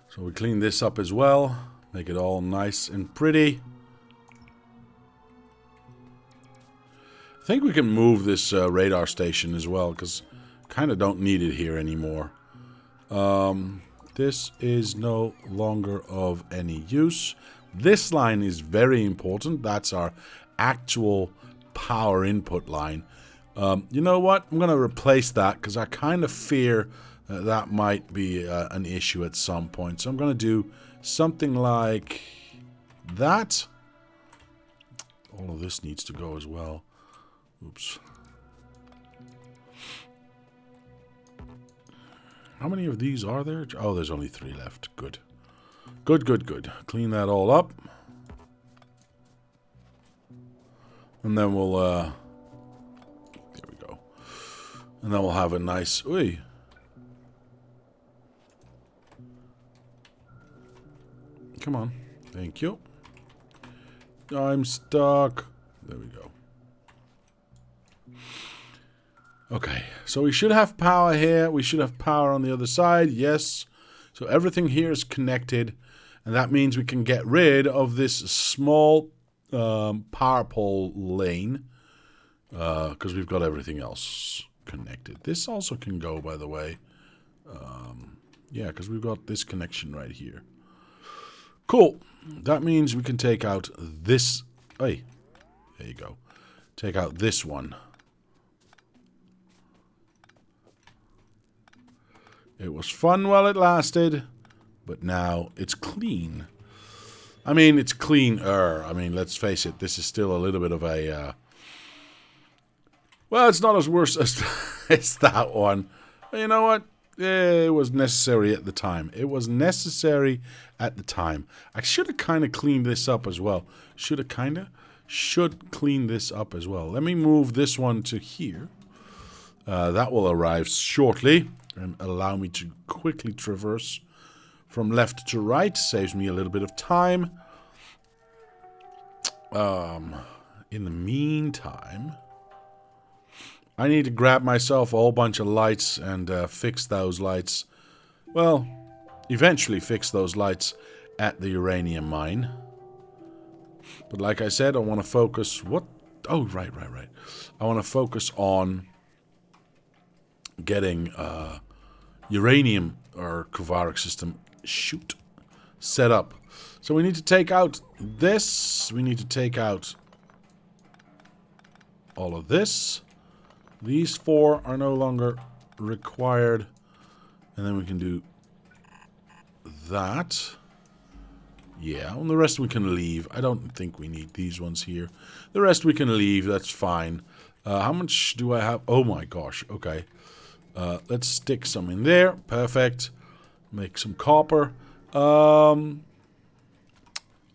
So we clean this up as well. Make it all nice and pretty. I think we can move this radar station as well, because kind of don't need it here anymore. This is no longer of any use. This line is very important. That's our actual power input line. You know what? I'm going to replace that because I kind of fear that might be an issue at some point. So I'm going to do something like that. All of this needs to go as well. Oops. How many of these are there? Oh, there's only 3 left. Good. Good, good, good. Clean that all up. And then we'll, there we go. And then we'll have a nice, ooh. Come on. Thank you. I'm stuck. There we go. Okay, so we should have power here. We should have power on the other side. Yes. So everything here is connected. And that means we can get rid of this small power pole lane. Because we've got everything else connected. This also can go, by the way. Yeah, because we've got this connection right here. Cool. That means we can take out this. Hey, there you go. Take out this one. It was fun while it lasted, but now it's clean. I mean, it's cleaner. I mean, let's face it, this is still a little bit of a... well, it's not as worse as, as that one. But you know what? It was necessary at the time. It was necessary at the time. I should have kind of cleaned this up as well. Should clean this up as well. Let me move this one to here. That will arrive shortly and allow me to quickly traverse from left to right. Saves me a little bit of time. In the meantime, I need to grab myself a whole bunch of lights and fix those lights. Well, eventually fix those lights at the uranium mine. But like I said, I want to focus... What? Oh, right. I want to focus on getting uranium or Kvaric system set up. So we need to take out this. We need to take out all of this. These 4 are no longer required. And then we can do that. Yeah, and the rest we can leave. I don't think we need these ones here. The rest we can leave. That's fine. How much do I have? Oh my gosh. Okay. Let's stick some in there. Perfect. Make some copper. I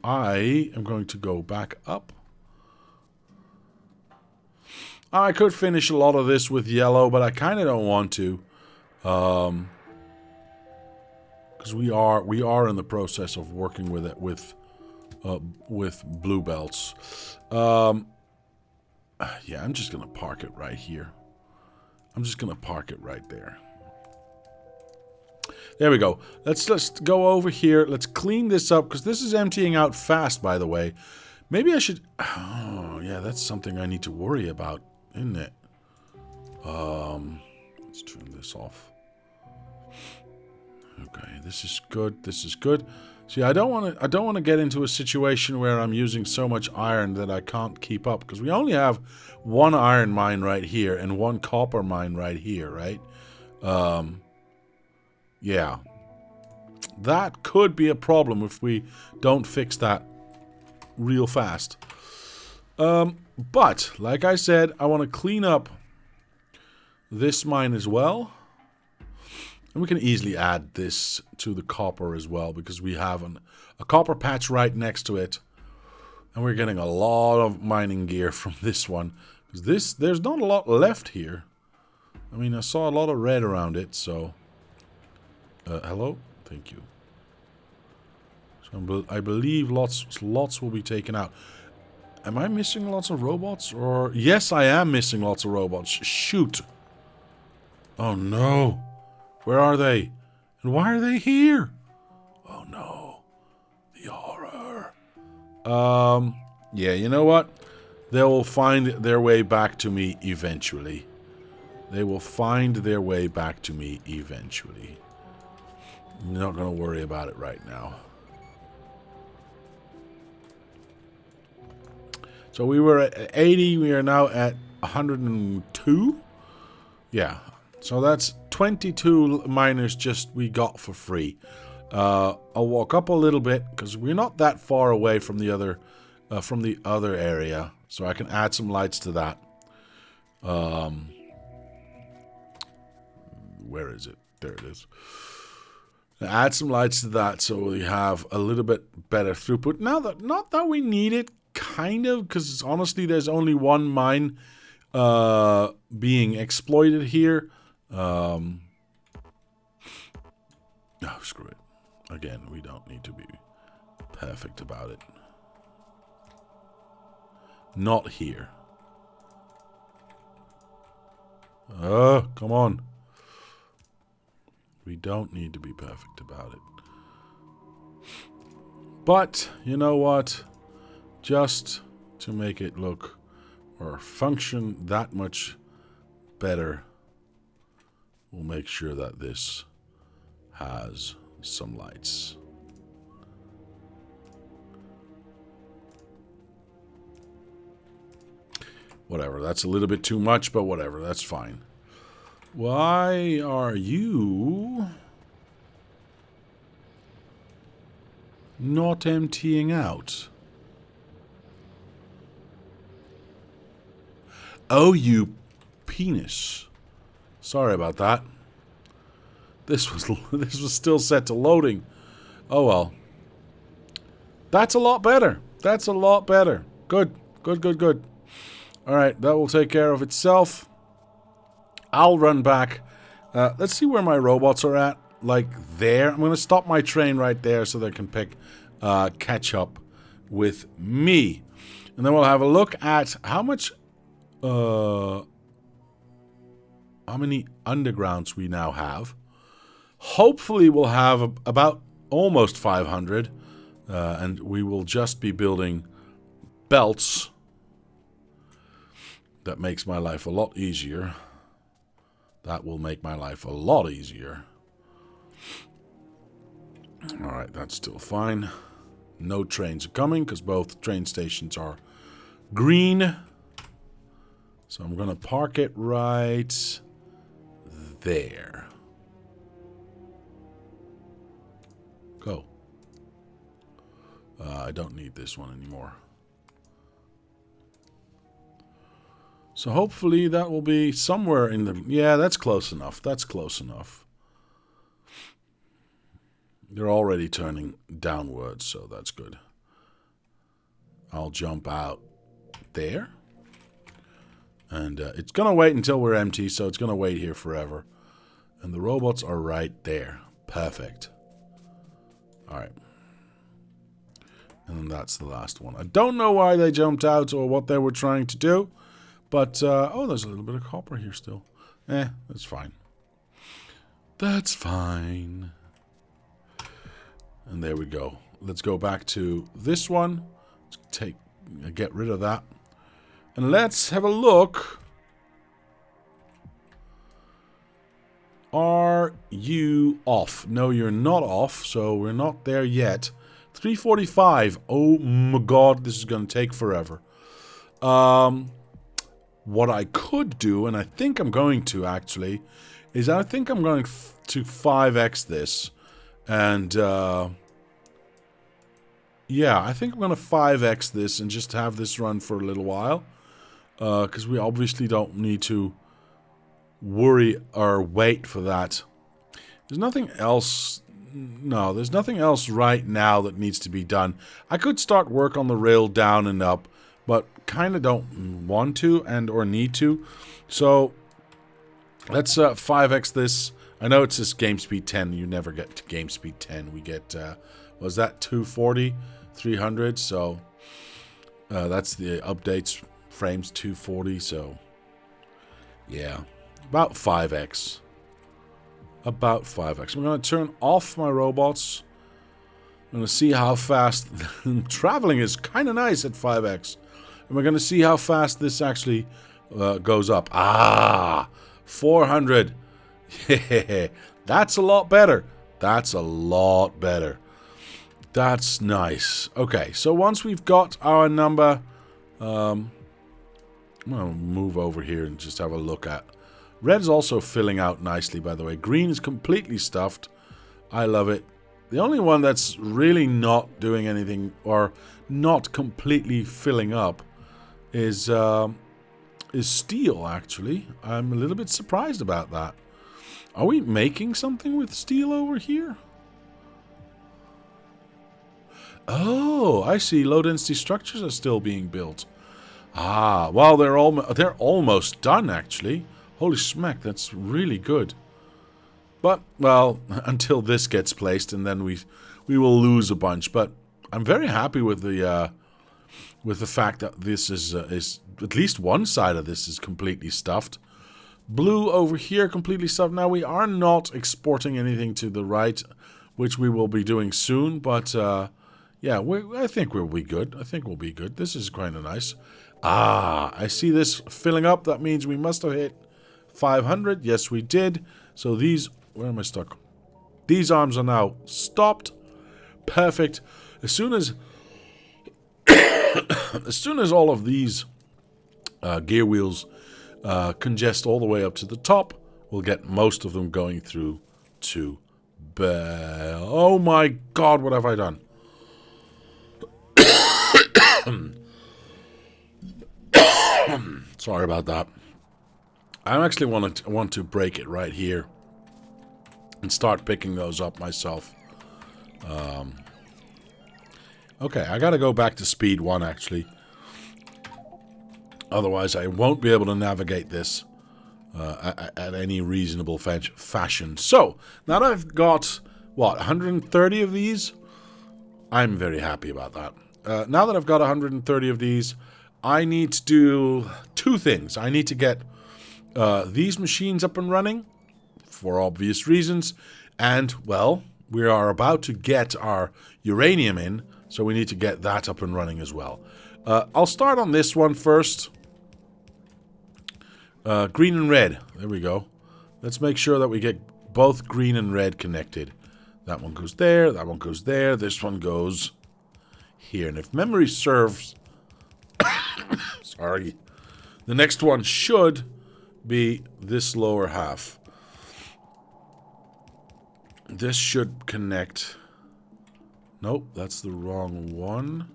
am going to go back up. I could finish a lot of this with yellow, but I kind of don't want to. Because we are in the process of working with it with blue belts. Yeah, I'm just gonna park it right here. I'm just gonna park it right there. There we go. Let's just go over here. Let's clean this up because this is emptying out fast, by the way. Maybe I should... Oh, yeah, that's something I need to worry about, isn't it? Let's turn this off. Okay, this is good. This is good. See, I don't want to get into a situation where I'm using so much iron that I can't keep up, because we only have one iron mine right here and one copper mine right here, right? Yeah. That could be a problem if we don't fix that real fast. But like I said, I want to clean up this mine as well. And we can easily add this to the copper as well, because we have a copper patch right next to it. And we're getting a lot of mining gear from this one. Because there's not a lot left here. I mean, I saw a lot of red around it, so... hello? Thank you. So I believe lots will be taken out. Am I missing lots of robots? Or... Yes, I am missing lots of robots. Shoot. Oh, no. Where are they? And why are they here? Oh no. The horror. Yeah, you know what? They will find their way back to me eventually. They will find their way back to me eventually. I'm not going to worry about it right now. So we were at 80. We are now at 102. Yeah. So that's 22 miners just we got for free. I'll walk up a little bit because we're not that far away from the other area, so I can add some lights to that. Where is it? There it is. Add some lights to that so we have a little bit better throughput. Now that not that we need it, kind of, because honestly, there's only one mine being exploited here. Oh, screw it. Again, we don't need to be perfect about it. Not here. Come on. We don't need to be perfect about it. But, you know what? Just to make it look or function that much better, we'll make sure that this has some lights. Whatever, that's a little bit too much, but whatever, that's fine. Why are you not emptying out? Oh, you penis. Sorry about that. This was still set to loading. Oh well. That's a lot better. That's a lot better. Good. Good, good, good. Alright, that will take care of itself. I'll run back. Let's see where my robots are at. Like there. I'm going to stop my train right there so they can catch up with me. And then we'll have a look at how much... how many undergrounds we now have. Hopefully we'll have about almost 500. And we will just be building belts. That makes my life a lot easier. That will make my life a lot easier. Alright, that's still fine. No trains are coming because both train stations are green. So I'm going to park it right there. Go. I don't need this one anymore. So hopefully that will be somewhere in the... Yeah, that's close enough. That's close enough. They're already turning downwards, so that's good. I'll jump out there. And it's going to wait until we're empty, so it's going to wait here forever. And the robots are right there. Perfect. Alright. And then that's the last one. I don't know why they jumped out or what they were trying to do. But, oh, there's a little bit of copper here still. That's fine. That's fine. And there we go. Let's go back to this one. Let's get rid of that. And let's have a look. Are you off? No, you're not off, so we're not there yet. 3:45. Oh my god, this is going to take forever. What I could do, and I think I'm going to actually, is I think I'm going to 5x this. And, yeah, I think I'm going to 5x this and just have this run for a little while. Because we obviously don't need to worry or wait for that. There's nothing else... No, there's nothing else right now that needs to be done. I could start work on the rail down and up, but kind of don't want to and or need to. So let's 5x this. I know it says game speed 10. You never get to game speed 10. We get, was that 240, 300? So that's the updates. Frames 240. So yeah, about 5x. About 5x. I'm going to turn off my robots. I'm going to see how fast... Traveling is kind of nice at 5x. And we're going to see how fast this actually goes up. 400. Yeah, that's a lot better. That's a lot better. That's nice. Okay, so once we've got our number... I'm going to move over here and just have a look at... Red is also filling out nicely, by the way. Green is completely stuffed. I love it. The only one that's really not doing anything or not completely filling up is steel, actually. I'm a little bit surprised about that. Are we making something with steel over here? Oh, I see. Low-density structures are still being built. Well, they're almost done, actually. Holy smack, that's really good. But, well, until this gets placed, and then we will lose a bunch. But I'm very happy with the fact that this is at least one side of this is completely stuffed. Blue over here, completely stuffed. Now, we are not exporting anything to the right, which we will be doing soon. But, yeah, I think we'll be good. I think we'll be good. This is kind of nice. Ah, I see this filling up. That means we must have hit 500. Yes, we did. So these... Where am I stuck? These arms are now stopped. Perfect. As soon as... as soon as all of these gear wheels congest all the way up to the top, we'll get most of them going through to... Oh my god, what have I done? Sorry about that. I actually want to break it right here and start picking those up myself. Okay, I gotta go back to speed 1 actually. Otherwise I won't be able to navigate this at any reasonable fashion. So, now that I've got, what, 130 of these? I'm very happy about that. Now that I've got 130 of these, I need to do 2 things. I need to get these machines up and running, for obvious reasons, and, well, we are about to get our uranium in, so we need to get that up and running as well. I'll start on this one first. Green and red. There we go. Let's make sure that we get both green and red connected. That one goes there, that one goes there, this one goes here. And if memory serves... Sorry. The next one should be this lower half. This should connect... Nope, that's the wrong one.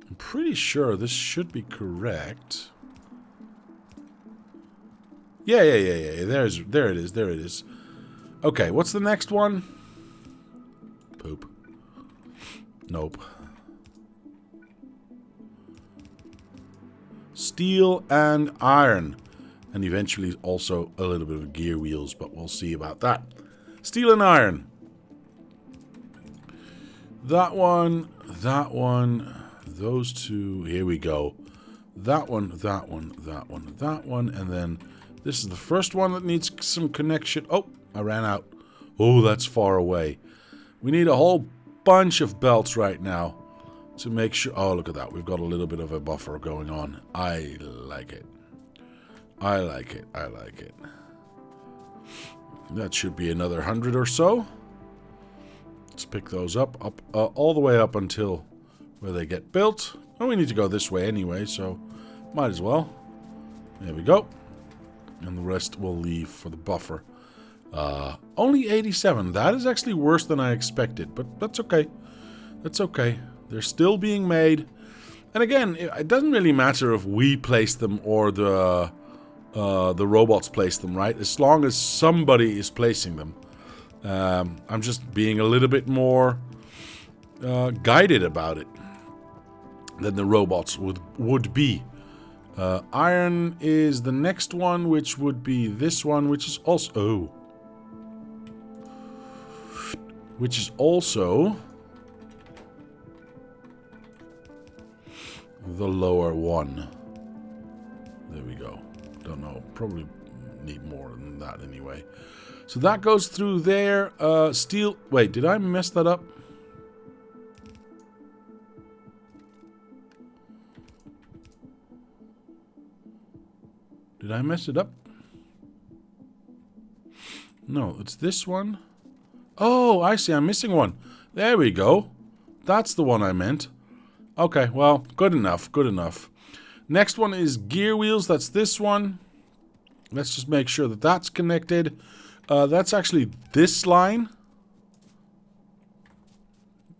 I'm pretty sure this should be correct. Yeah. There it is. Okay, what's the next one? Poop. Nope. Steel and iron. And eventually also a little bit of gear wheels, but we'll see about that. Steel and iron. That one, those two, here we go. That one, and then this is the first one that needs some connection. Oh, I ran out. Oh, that's far away. We need a whole bunch of belts right now to make sure... Oh, look at that. We've got a little bit of a buffer going on. I like it. I like it. That should be another 100 or so. Let's pick those up all the way up until where they get built. Oh, we need to go this way anyway, so might as well. There we go. And the rest we'll leave for the buffer. Only 87. That is actually worse than I expected, but that's okay. That's okay. They're still being made. And again, it doesn't really matter if we place them or the robots place them, right? As long as somebody is placing them. I'm just being a little bit more guided about it than the robots would be. Iron is the next one, which would be this one, which is also... which is also... the lower one. There we go. Don't know. Probably need more than that anyway. So that goes through there. Steel... Wait, did I mess that up? Did I mess it up? No, it's this one. Oh, I see. I'm missing one. There we go. That's the one I meant. Okay, well, good enough. Good enough. Next one is gear wheels. That's this one. Let's just make sure that that's connected. That's actually this line.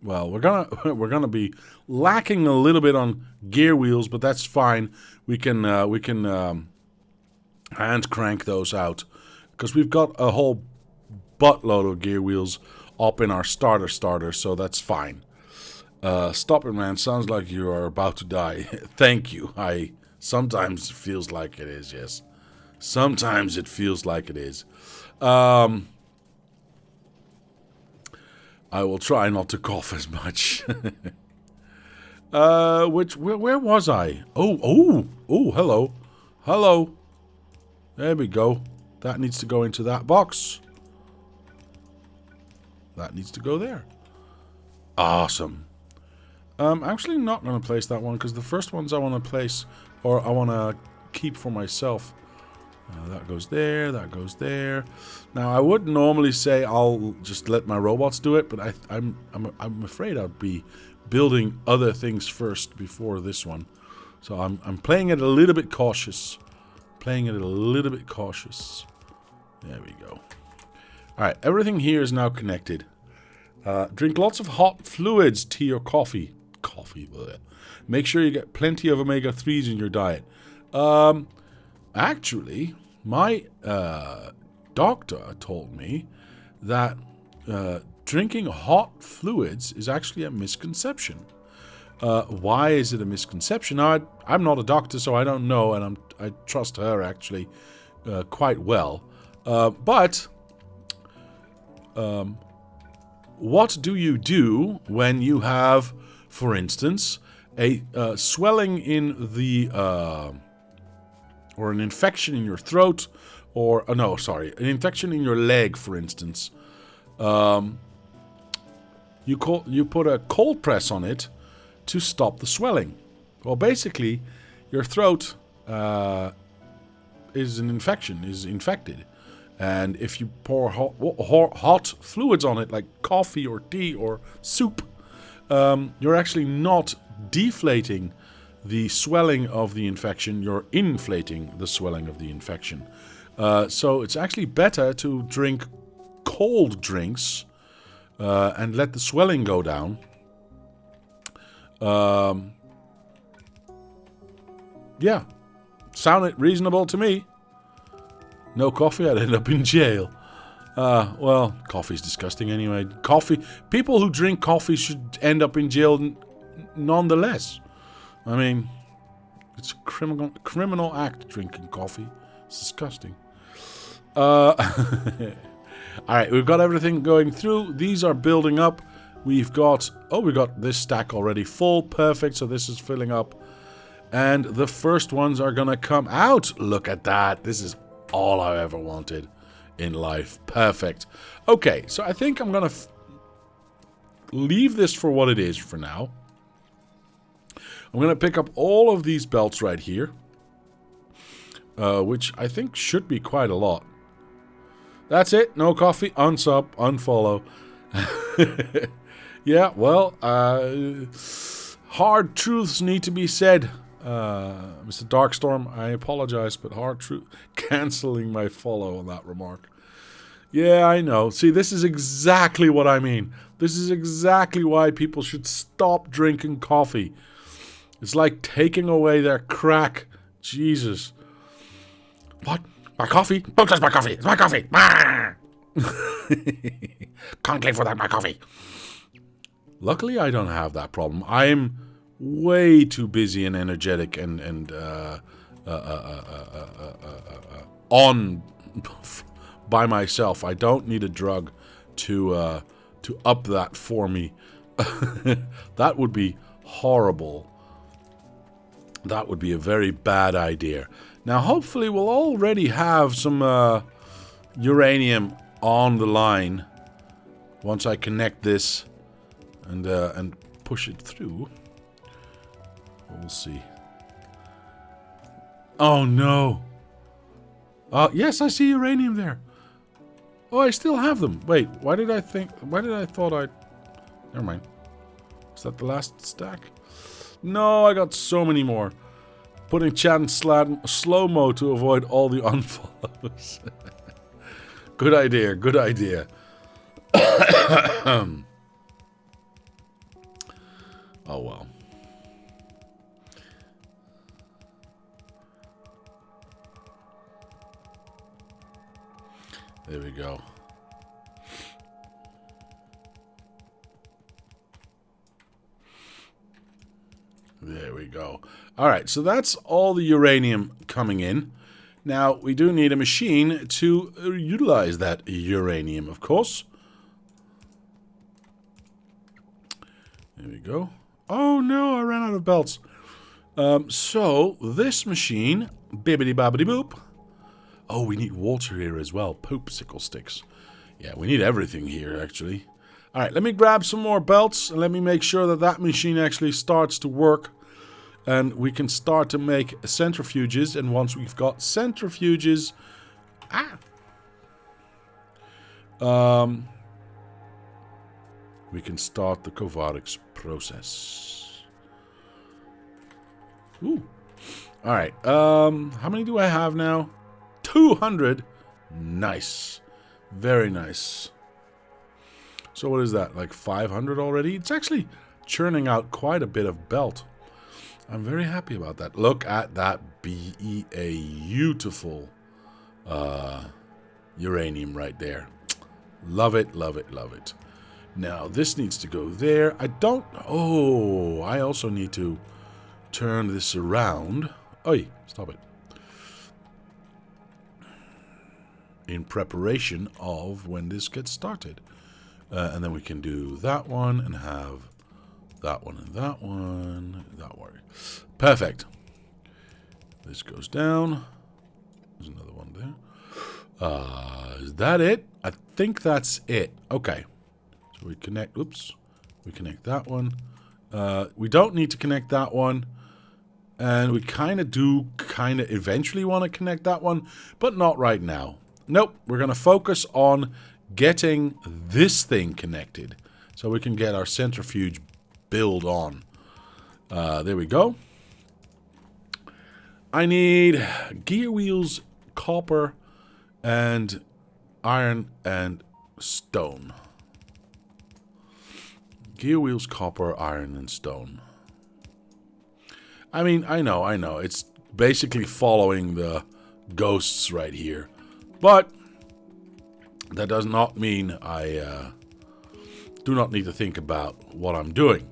Well, we're gonna be lacking a little bit on gear wheels, but that's fine. We can hand crank those out because we've got a whole buttload of gear wheels up in our starter, so that's fine. Stop it, man. Sounds like you are about to die. Thank you. Sometimes it feels like it is, yes. Sometimes it feels like it is. I will try not to cough as much. Where was I? Oh, hello. Hello. There we go. That needs to go into that box. That needs to go there. Awesome. I'm actually not going to place that one because the first ones I want to place, or I want to keep for myself. That goes there, that goes there. Now, I would normally say I'll just let my robots do it, but I'm afraid I'd be building other things first before this one. So I'm playing it a little bit cautious. Playing it a little bit cautious. There we go. Alright, everything here is now connected. Drink lots of hot fluids, tea or coffee. Coffee, bleh. Make sure you get plenty of omega-3s in your diet. Actually, my doctor told me that drinking hot fluids is actually a misconception. Why is it a misconception? Now, I'm not a doctor, so I don't know, and I trust her actually quite well. But what do you do when you have, for instance, a swelling in the or an infection in your throat, or no, sorry, an infection in your leg, for instance? You put a cold press on it to stop the swelling. Well, basically, your throat is infected. And if you pour hot fluids on it, like coffee or tea or soup, you're actually not deflating the swelling of the infection, you're inflating the swelling of the infection. So it's actually better to drink cold drinks and let the swelling go down. Yeah, sounded reasonable to me. No coffee, I'd end up in jail. Well, coffee's disgusting anyway. People who drink coffee should end up in jail nonetheless. I mean, it's a criminal act drinking coffee. It's disgusting. Alright, we've got everything going through. These are building up. we got this stack already full. Perfect, so this is filling up. And the first ones are gonna come out. Look at that. This is all I ever wanted in life. Perfect. Okay, so I think I'm gonna leave this for what it is for now. I'm gonna pick up all of these belts right here. Which I think should be quite a lot. That's it. No coffee. Unsub. Unfollow. Yeah, well, hard truths need to be said. Mr. Darkstorm, I apologize, but hard truth. Canceling my follow on that remark. Yeah, I know. See, this is exactly what I mean. This is exactly why people should stop drinking coffee. It's like taking away their crack. Jesus. What? My coffee? Don't touch my coffee. It's my coffee. Can't claim for that, my coffee. Luckily, I don't have that problem. I'm way too busy and energetic and on by myself. I don't need a drug to up that for me. That would be horrible. That would be a very bad idea. Now, hopefully, we'll already have some uranium on the line once I connect this and push it through. We'll see. Oh no! Yes, I see uranium there. Oh, I still have them. Wait, why did I thought I? Never mind. Is that the last stack? No, I got so many more. Putting chat in slow-mo to avoid all the unfollows. Good idea, good idea. Oh, well. There we go. There we go. Alright, so that's all the uranium coming in. Now, we do need a machine to utilize that uranium, of course. There we go. Oh no, I ran out of belts. So, this machine, bibbidi-bobbidi-boop. Oh, we need water here as well. Poopsicle sticks. Yeah, we need everything here, actually. Alright, let me grab some more belts, and let me make sure that that machine actually starts to work. And we can start to make centrifuges, and once we've got centrifuges... we can start the Kovarix process. Ooh. Alright, how many do I have now? 200. Nice. Very nice. So what is that, like 500 already? It's actually churning out quite a bit of belt. I'm very happy about that. Look at that beautiful uranium right there. Love it, love it, love it. Now, this needs to go there. I also need to turn this around. Oi, stop it. In preparation of when this gets started. And then we can do that one and have that one and that one. That one. Perfect. This goes down. There's another one there. Is that it? I think that's it. Okay. So we connect. Oops. We connect that one. We don't need to connect that one. And we kind of eventually want to connect that one, but not right now. Nope. We're going to focus on getting this thing connected so we can get our centrifuge build on. There we go. I need gear wheels, copper, and iron and stone. Gear wheels, copper, iron, and stone. I mean, I know. It's basically following the ghosts right here. But that does not mean I do not need to think about what I'm doing.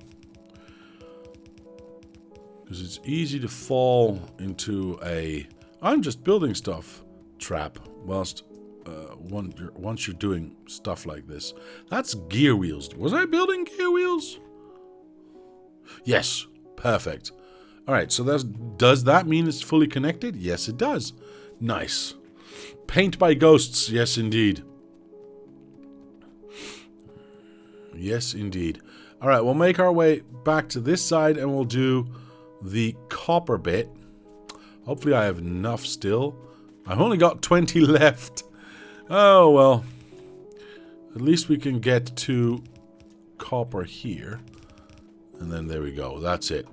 Because it's easy to fall into a I'm just building stuff trap whilst once you're doing stuff like this. That's gear wheels. Was I building gear wheels? Yes. Perfect. Alright, so does that mean it's fully connected? Yes, it does. Nice. Paint by ghosts. Yes, indeed. Yes, indeed. Alright, we'll make our way back to this side and we'll do the copper bit. Hopefully I have enough still. I've only got 20 left. Oh, well. At least we can get to copper here. And then there we go. That's it.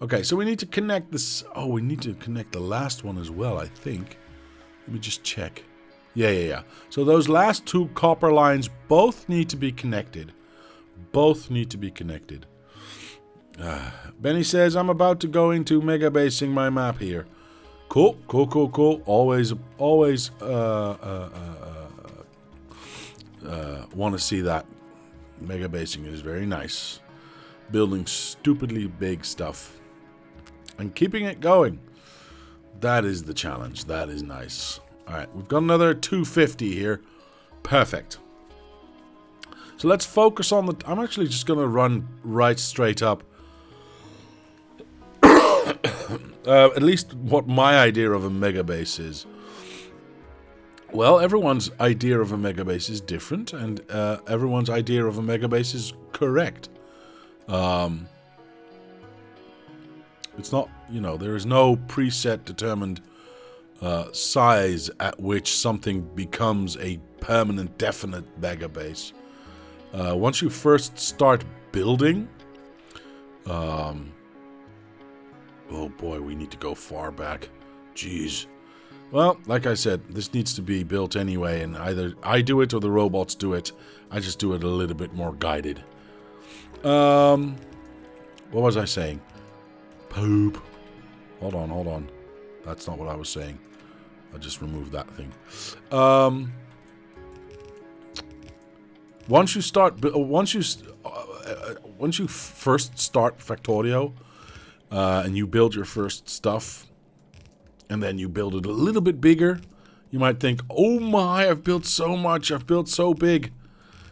Okay, so we need to connect this. Oh, we need to connect the last one as well, I think. Let me just check. Yeah. So those last two copper lines both need to be connected. Both need to be connected. Benny says, I'm about to go into mega basing my map here. Cool. Always want to see that. Mega basing is very nice. Building stupidly big stuff. And keeping it going. That is the challenge. That is nice. Alright, we've got another 250 here. Perfect. So let's focus on the... I'm actually just going to run right straight up. At least what my idea of a mega base is. Well, everyone's idea of a mega base is different, and everyone's idea of a mega base is correct. It's not, there is no preset determined size at which something becomes a permanent, definite mega base. Once you first start building, oh boy, we need to go far back. Jeez. Well, like I said, this needs to be built anyway, and either I do it or the robots do it. I just do it a little bit more guided. What was I saying? Poop. Hold on. That's not what I was saying. I just removed that thing. Once you first start Factorio, and you build your first stuff, and then you build it a little bit bigger, you might think, oh my, I've built so much, I've built so big.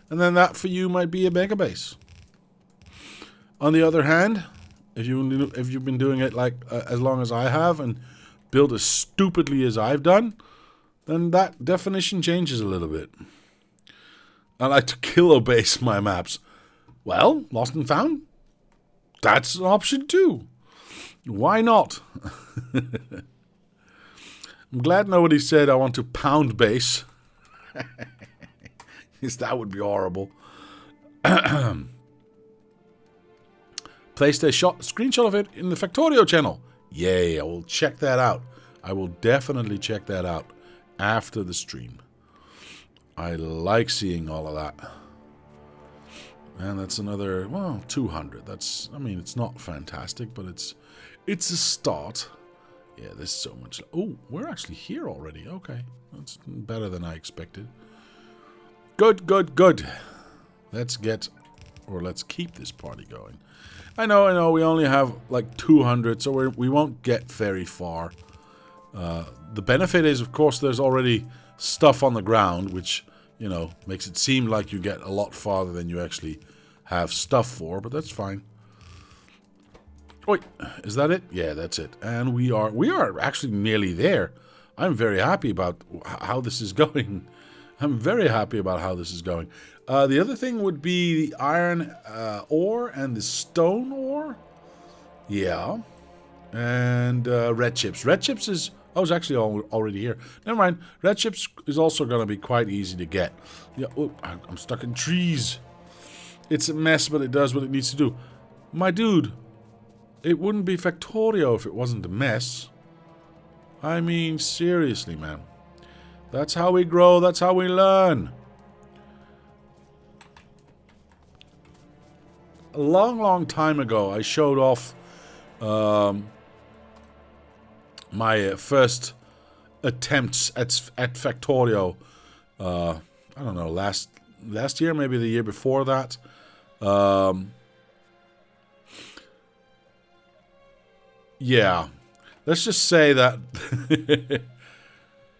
And then that for you might be a mega base. On the other hand, if you've been doing it like as long as I have and build as stupidly as I've done, then that definition changes a little bit. I like to kilo-base my maps. Well, lost and found? That's an option too. Why not? I'm glad nobody said I want to pound base. Because that would be horrible. Placed a screenshot of it in the Factorio channel. Yay, I will check that out. I will definitely check that out after the stream. I like seeing all of that. And that's another, well, 200. That's, I mean, it's not fantastic, but it's a start. Yeah, there's so much. Oh, we're actually here already. Okay, that's better than I expected. Good, good, good. Let's keep this party going. I know, we only have like 200, so we won't get very far. The benefit is, of course, there's already stuff on the ground, which, you know, makes it seem like you get a lot farther than you actually have stuff for, but that's fine. Wait, is that it? Yeah, that's it. And we are actually nearly there. I'm very happy about how this is going. I'm very happy about how this is going. The other thing would be the iron ore and the stone ore. Yeah. And red chips. Red chips is... Oh, it's actually already here. Never mind. Red chips is also going to be quite easy to get. Yeah. Oh, I'm stuck in trees. It's a mess, but it does what it needs to do. My dude, it wouldn't be Factorio if it wasn't a mess. I mean, seriously, man. That's how we grow. That's how we learn. A long, long time ago, I showed off my first attempts at Factorio. I don't know, last year, maybe the year before that. Yeah, let's just say that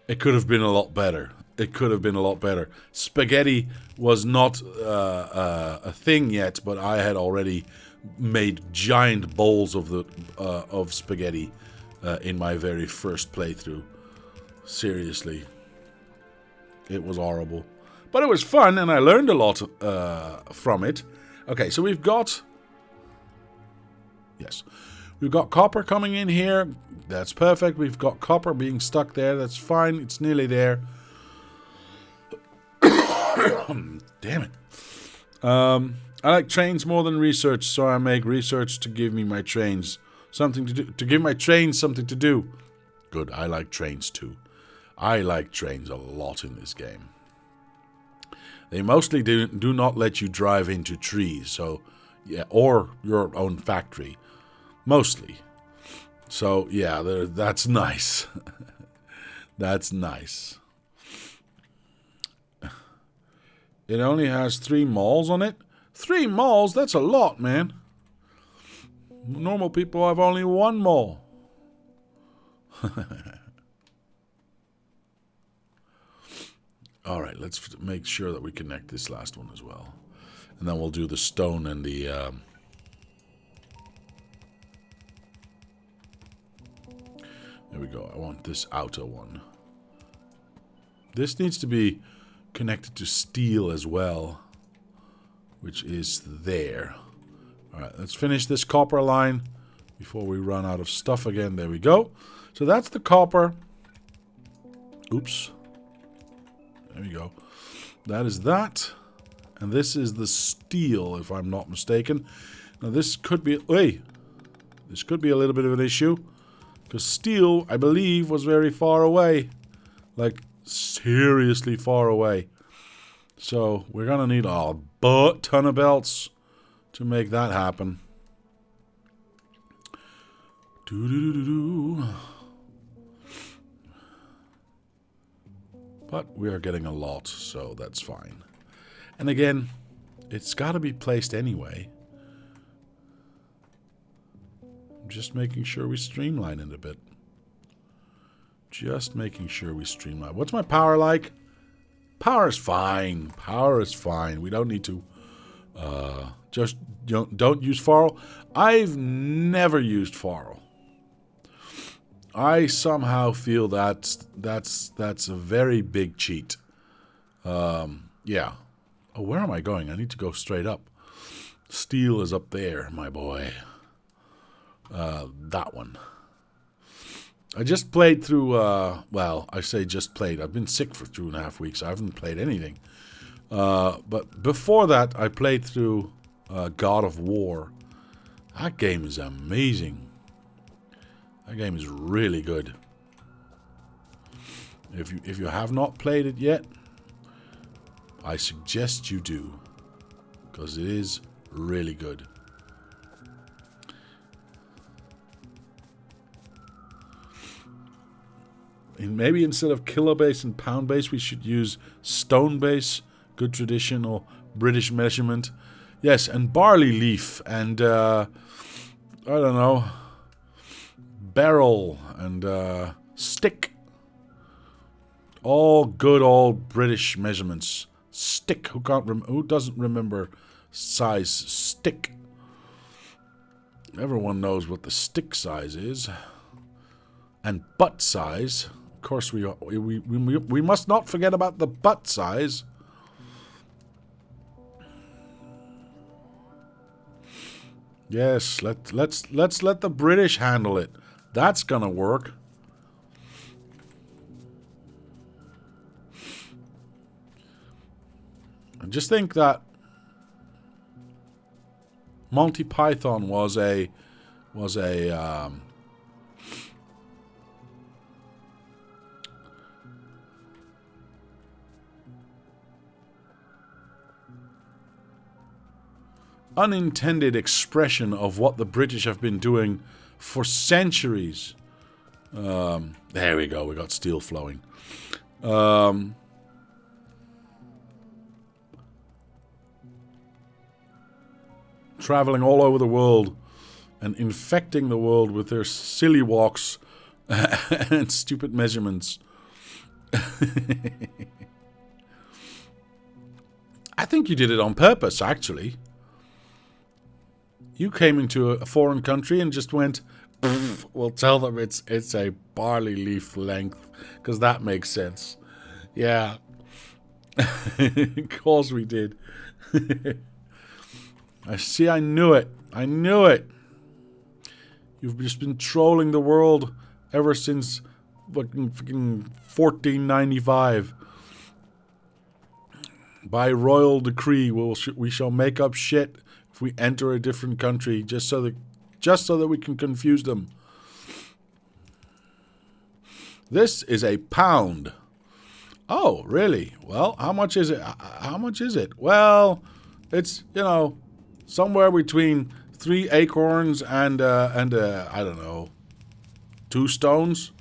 it could have been a lot better. It could have been a lot better. Spaghetti was not a thing yet, but I had already made giant bowls of spaghetti in my very first playthrough. Seriously, it was horrible, but it was fun, and I learned a lot from it. Okay, so we've got copper coming in here. That's perfect. We've got copper being stuck there. That's fine. It's nearly there. Damn it. I like trains more than research, so I make research to give me my trains something to do. To give my trains something to do. Good. I like trains too. I like trains a lot in this game. They mostly do not let you drive into trees, so yeah, or your own factory. Mostly. So, yeah, that's nice. That's nice. It only has 3 malls on it. 3 malls? That's a lot, man. Normal people have only 1 mall. Alright, let's make sure that we connect this last one as well. And then we'll do the stone and the... There we go. I want this outer one. This needs to be connected to steel as well, which is there. Alright, let's finish this copper line before we run out of stuff again. There we go. So that's the copper. Oops. There we go. That is that. And this is the steel, if I'm not mistaken. Now this could be... Wait. This could be a little bit of an issue. Because steel, I believe, was very far away. Like, seriously far away. So, we're going to need a butt-ton of belts to make that happen. But we are getting a lot, so that's fine. And again, it's got to be placed anyway. Just making sure we streamline it a bit. Just making sure we streamline. What's my power like? Power is fine. Power is fine. We don't need to... just don't use Farrell. I've never used Farrell. I somehow feel that's a very big cheat. Yeah. Oh, where am I going? I need to go straight up. Steel is up there, my boy. That one. I just played through, well, I say just played. I've been sick for 2.5 weeks. I haven't played anything. But before that, I played through God of War. That game is amazing. That game is really good. If you have not played it yet, I suggest you do, because it is really good. And maybe instead of kilobase and pound base, we should use stone base, good traditional British measurement. Yes, and barley leaf and I don't know, barrel and stick. All good old British measurements. Stick. Who doesn't remember size stick? Everyone knows what the stick size is. And butt size. Of course, we must not forget about the butt size. Yes, let's let the British handle it. That's gonna work. I just think that Monty Python was a unintended expression of what the British have been doing for centuries. There we go. We got steel flowing. Traveling all over the world and infecting the world with their silly walks and stupid measurements. I think you did it on purpose, actually. You came into a foreign country and just went, we'll tell them it's a barley leaf length, because that makes sense. Yeah. Of course we did. I knew it. I knew it. You've just been trolling the world ever since fucking 1495. By royal decree, we shall make up shit if we enter a different country just so that we can confuse them. This is a pound. Oh, really? Well, how much is it? How much is it? Well, it's, somewhere between 3 acorns and I don't know, 2 stones.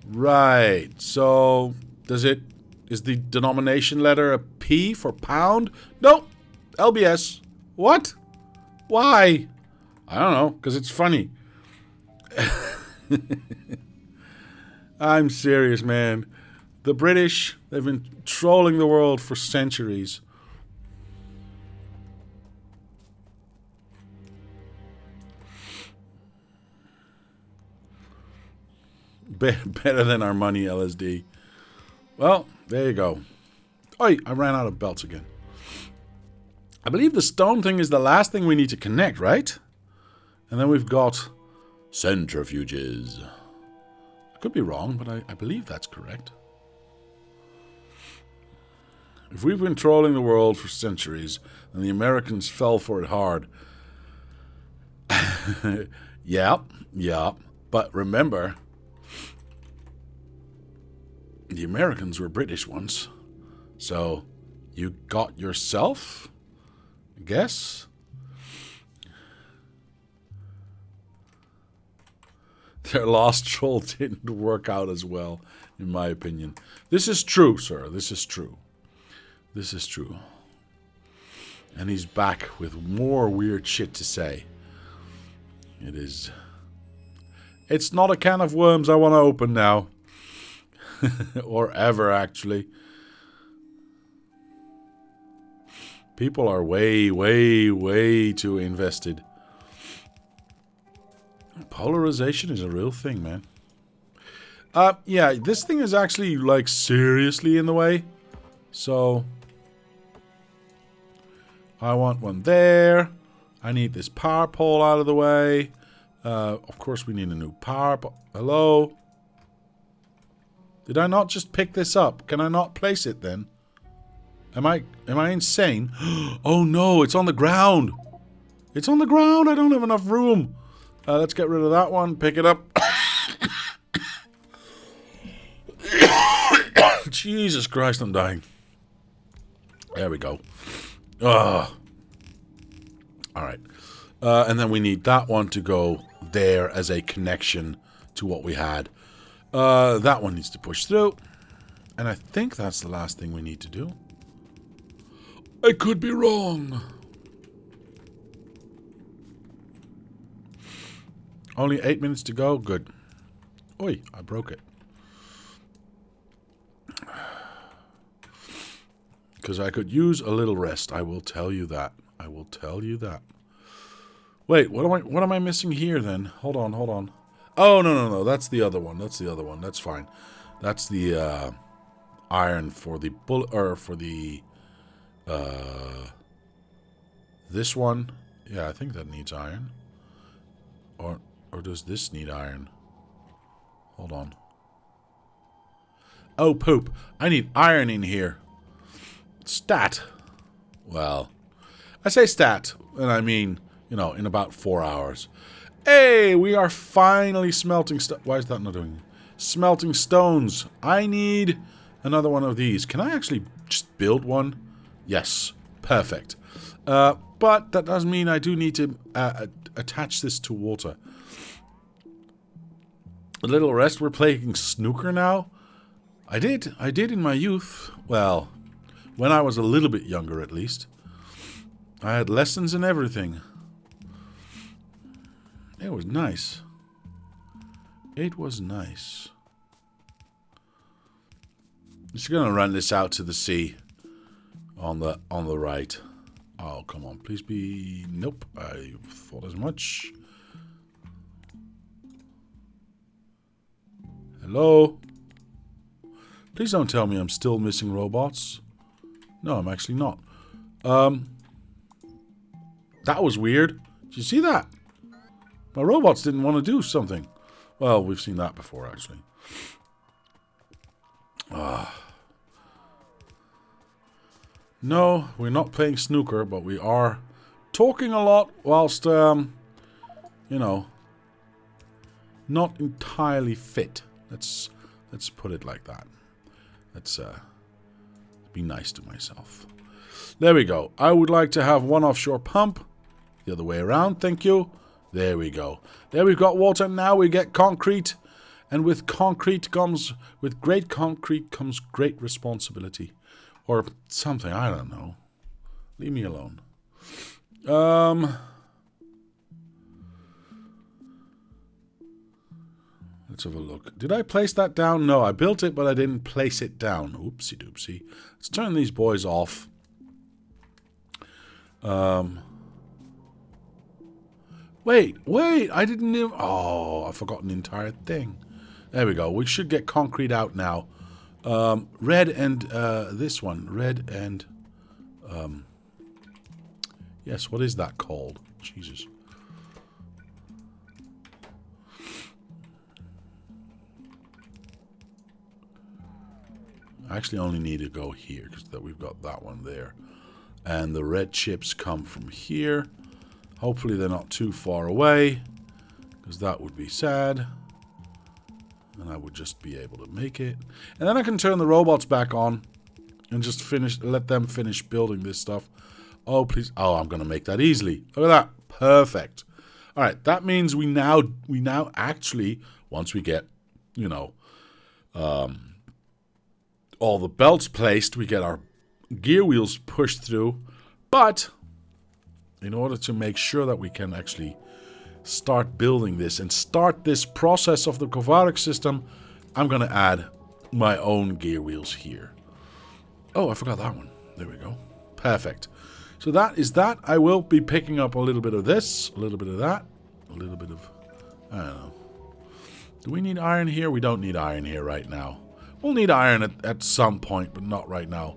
Right. So is the denomination letter a P for pound? Nope. LBS. What? Why? I don't know, because it's funny. I'm serious, man. The British, they've been trolling the world for centuries. Better than our money, LSD. Well, there you go. Oh, I ran out of belts again. I believe the stone thing is the last thing we need to connect, right? And then we've got centrifuges. I could be wrong, but I believe that's correct. If we've been trolling the world for centuries, and the Americans fell for it hard. Yep. But remember, the Americans were British once. So, you got yourself, I guess. Their last troll didn't work out as well, in my opinion. This is true, sir. This is true. This is true. And he's back with more weird shit to say. It is. It's not a can of worms I want to open now. Or ever, actually. People are way, way, way too invested. Polarization is a real thing, man. Yeah, this thing is actually, like, seriously in the way. So, I want one there. I need this power pole out of the way. Of course, we need a new power pole. Hello? Did I not just pick this up? Can I not place it then? Am I insane? Oh no, it's on the ground. It's on the ground. I don't have enough room. Let's get rid of that one. Pick it up. Jesus Christ, I'm dying. There we go. Alright. And then we need that one to go there as a connection to what we had. That one needs to push through. And I think that's the last thing we need to do. I could be wrong. Only 8 minutes to go. Good. Oi, I broke it. Because I could use a little rest. I will tell you that. I will tell you that. Wait, what am I missing here then? Hold on. Oh, no. That's the other one. That's fine. That's the iron for the bullet, or for the this one. Yeah, I think that needs iron. Or does this need iron? Hold on. Oh, poop. I need iron in here. Stat. Well, I say stat, and I mean, you know, in about 4 hours. Hey, we are finally smelting stuff. Why is that not doing? Smelting stones. I need another one of these. Can I actually just build one? Yes. Perfect. But that does mean I do need to attach this to water. A little rest. We're playing snooker now. I did in my youth. Well, when I was a little bit younger, at least. I had lessons and everything. It was nice. It was nice. Just gonna run this out to the sea. On the right. Oh, come on. Please be... Nope. I thought as much. Hello? Please don't tell me I'm still missing robots. No, I'm actually not. That was weird. Did you see that? My robots didn't want to do something. Well, we've seen that before, actually. No, we're not playing snooker, but we are talking a lot whilst, you know, not entirely fit. Let's put it like that. Let's be nice to myself. There we go. I would like to have one offshore pump. The other way around, thank you. There we go. There we've got water. Now we get concrete. And with great concrete comes great responsibility. Or something, I don't know. Leave me alone. Let's have a look. Did I place that down? No, I built it, but I didn't place it down. Oopsie doopsie. Let's turn these boys off. Wait, I didn't even... Oh, I forgot an entire thing. There we go. We should get concrete out now. Red and, this one. Red and, yes, what is that called? Jesus. I actually only need to go here, because we've got that one there. And the red chips come from here. Hopefully they're not too far away, because that would be sad. And I would just be able to make it. And then I can turn the robots back on and just let them finish building this stuff. Oh, please. Oh, I'm going to make that easily. Look at that. Perfect. All right. That means we now actually, once we get, you know, all the belts placed, we get our gear wheels pushed through. But in order to make sure that we can actually start building this and start this process of the Kovaric system, I'm going to add my own gear wheels here. Oh, I forgot that one. There we go. Perfect. So that is that. I will be picking up a little bit of this, a little bit of that, a little bit of I don't know. Do we need iron here? We don't need iron here right now. We'll need iron at some point, but not right now.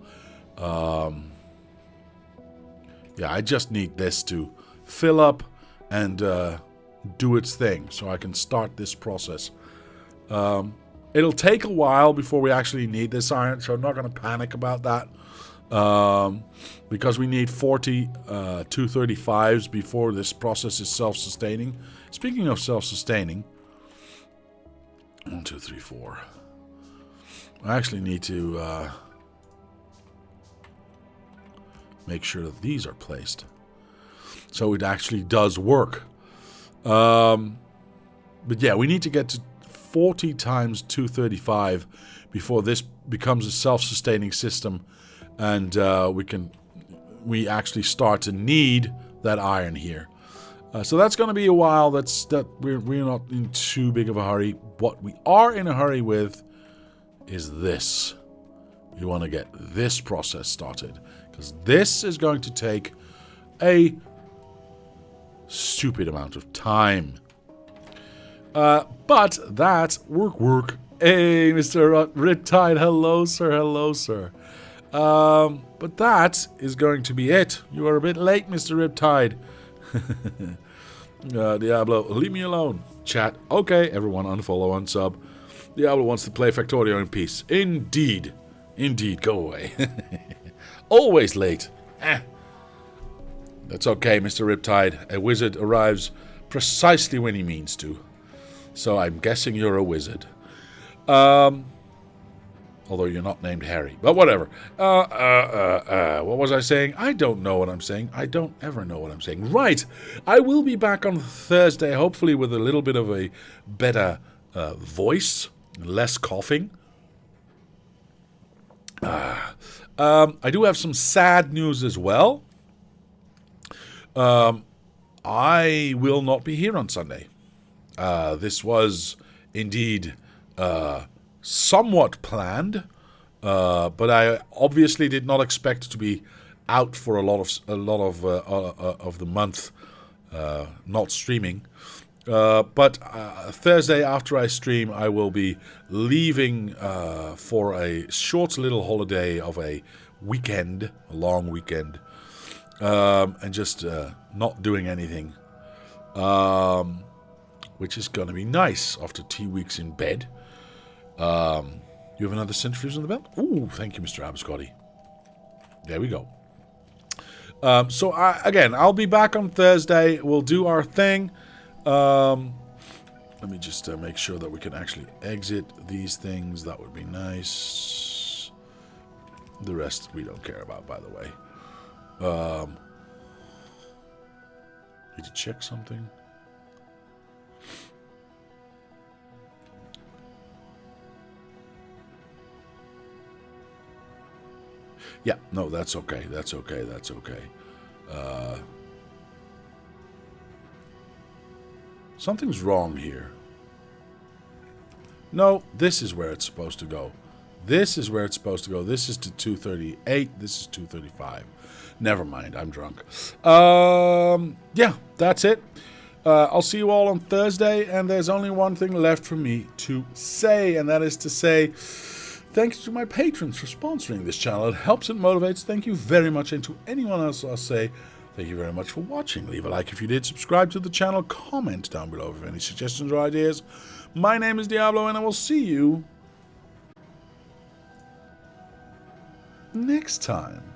Yeah, I just need this to fill up and do its thing so I can start this process. It'll take a while before we actually need this iron, so I'm not going to panic about that. Because we need 40 235s before this process is self-sustaining. Speaking of self-sustaining, 1, 2, 3, 4. I actually need to make sure that these are placed so it actually does work. But yeah, we need to get to 40 times 235 before this becomes a self-sustaining system, and we actually start to need that iron here. So that's going to be a while. We're not in too big of a hurry. What we are in a hurry with is this. We want to get this process started, because this is going to take a stupid amount of time. But that work. Hey, Mr. Riptide, hello, sir, hello, sir. But that is going to be it. You are a bit late, Mr. Riptide. Diablo, leave me alone. Chat, okay, everyone unfollow, unsub. Diablo wants to play Factorio in peace. Indeed. Indeed, go away. Always late. That's okay, Mr. Riptide. A wizard arrives precisely when he means to. So I'm guessing you're a wizard. Although you're not named Harry. But whatever. What was I saying? I don't know what I'm saying. I don't ever know what I'm saying. Right. I will be back on Thursday, hopefully with a little bit of a better voice. Less coughing. I do have some sad news as well. I will not be here on Sunday. This was indeed somewhat planned, but I obviously did not expect to be out for a lot of the month, not streaming. But Thursday after I stream, I will be leaving for a short little holiday of a weekend, a long weekend, and just not doing anything, which is going to be nice after 2 weeks in bed. You have another centrifuge on the belt? Ooh, thank you, Mr. Abscotty. There we go. So, again, I'll be back on Thursday. We'll do our thing. Let me just make sure that we can actually exit these things. That would be nice. The rest we don't care about, by the way. Need to check something. Yeah, no, that's okay. That's okay. That's okay. Something's wrong here. No, this is where it's supposed to go. This is where it's supposed to go. This is to 238. This is 235. Never mind, I'm drunk. Yeah, that's it. I'll see you all on Thursday, and there's only one thing left for me to say, and that is to say thanks to my patrons for sponsoring this channel. It helps and motivates. Thank you very much. And to anyone else, I'll say thank you very much for watching. Leave a like if you did. Subscribe to the channel. Comment down below if you have any suggestions or ideas. My name is Diablo, and I will see you next time.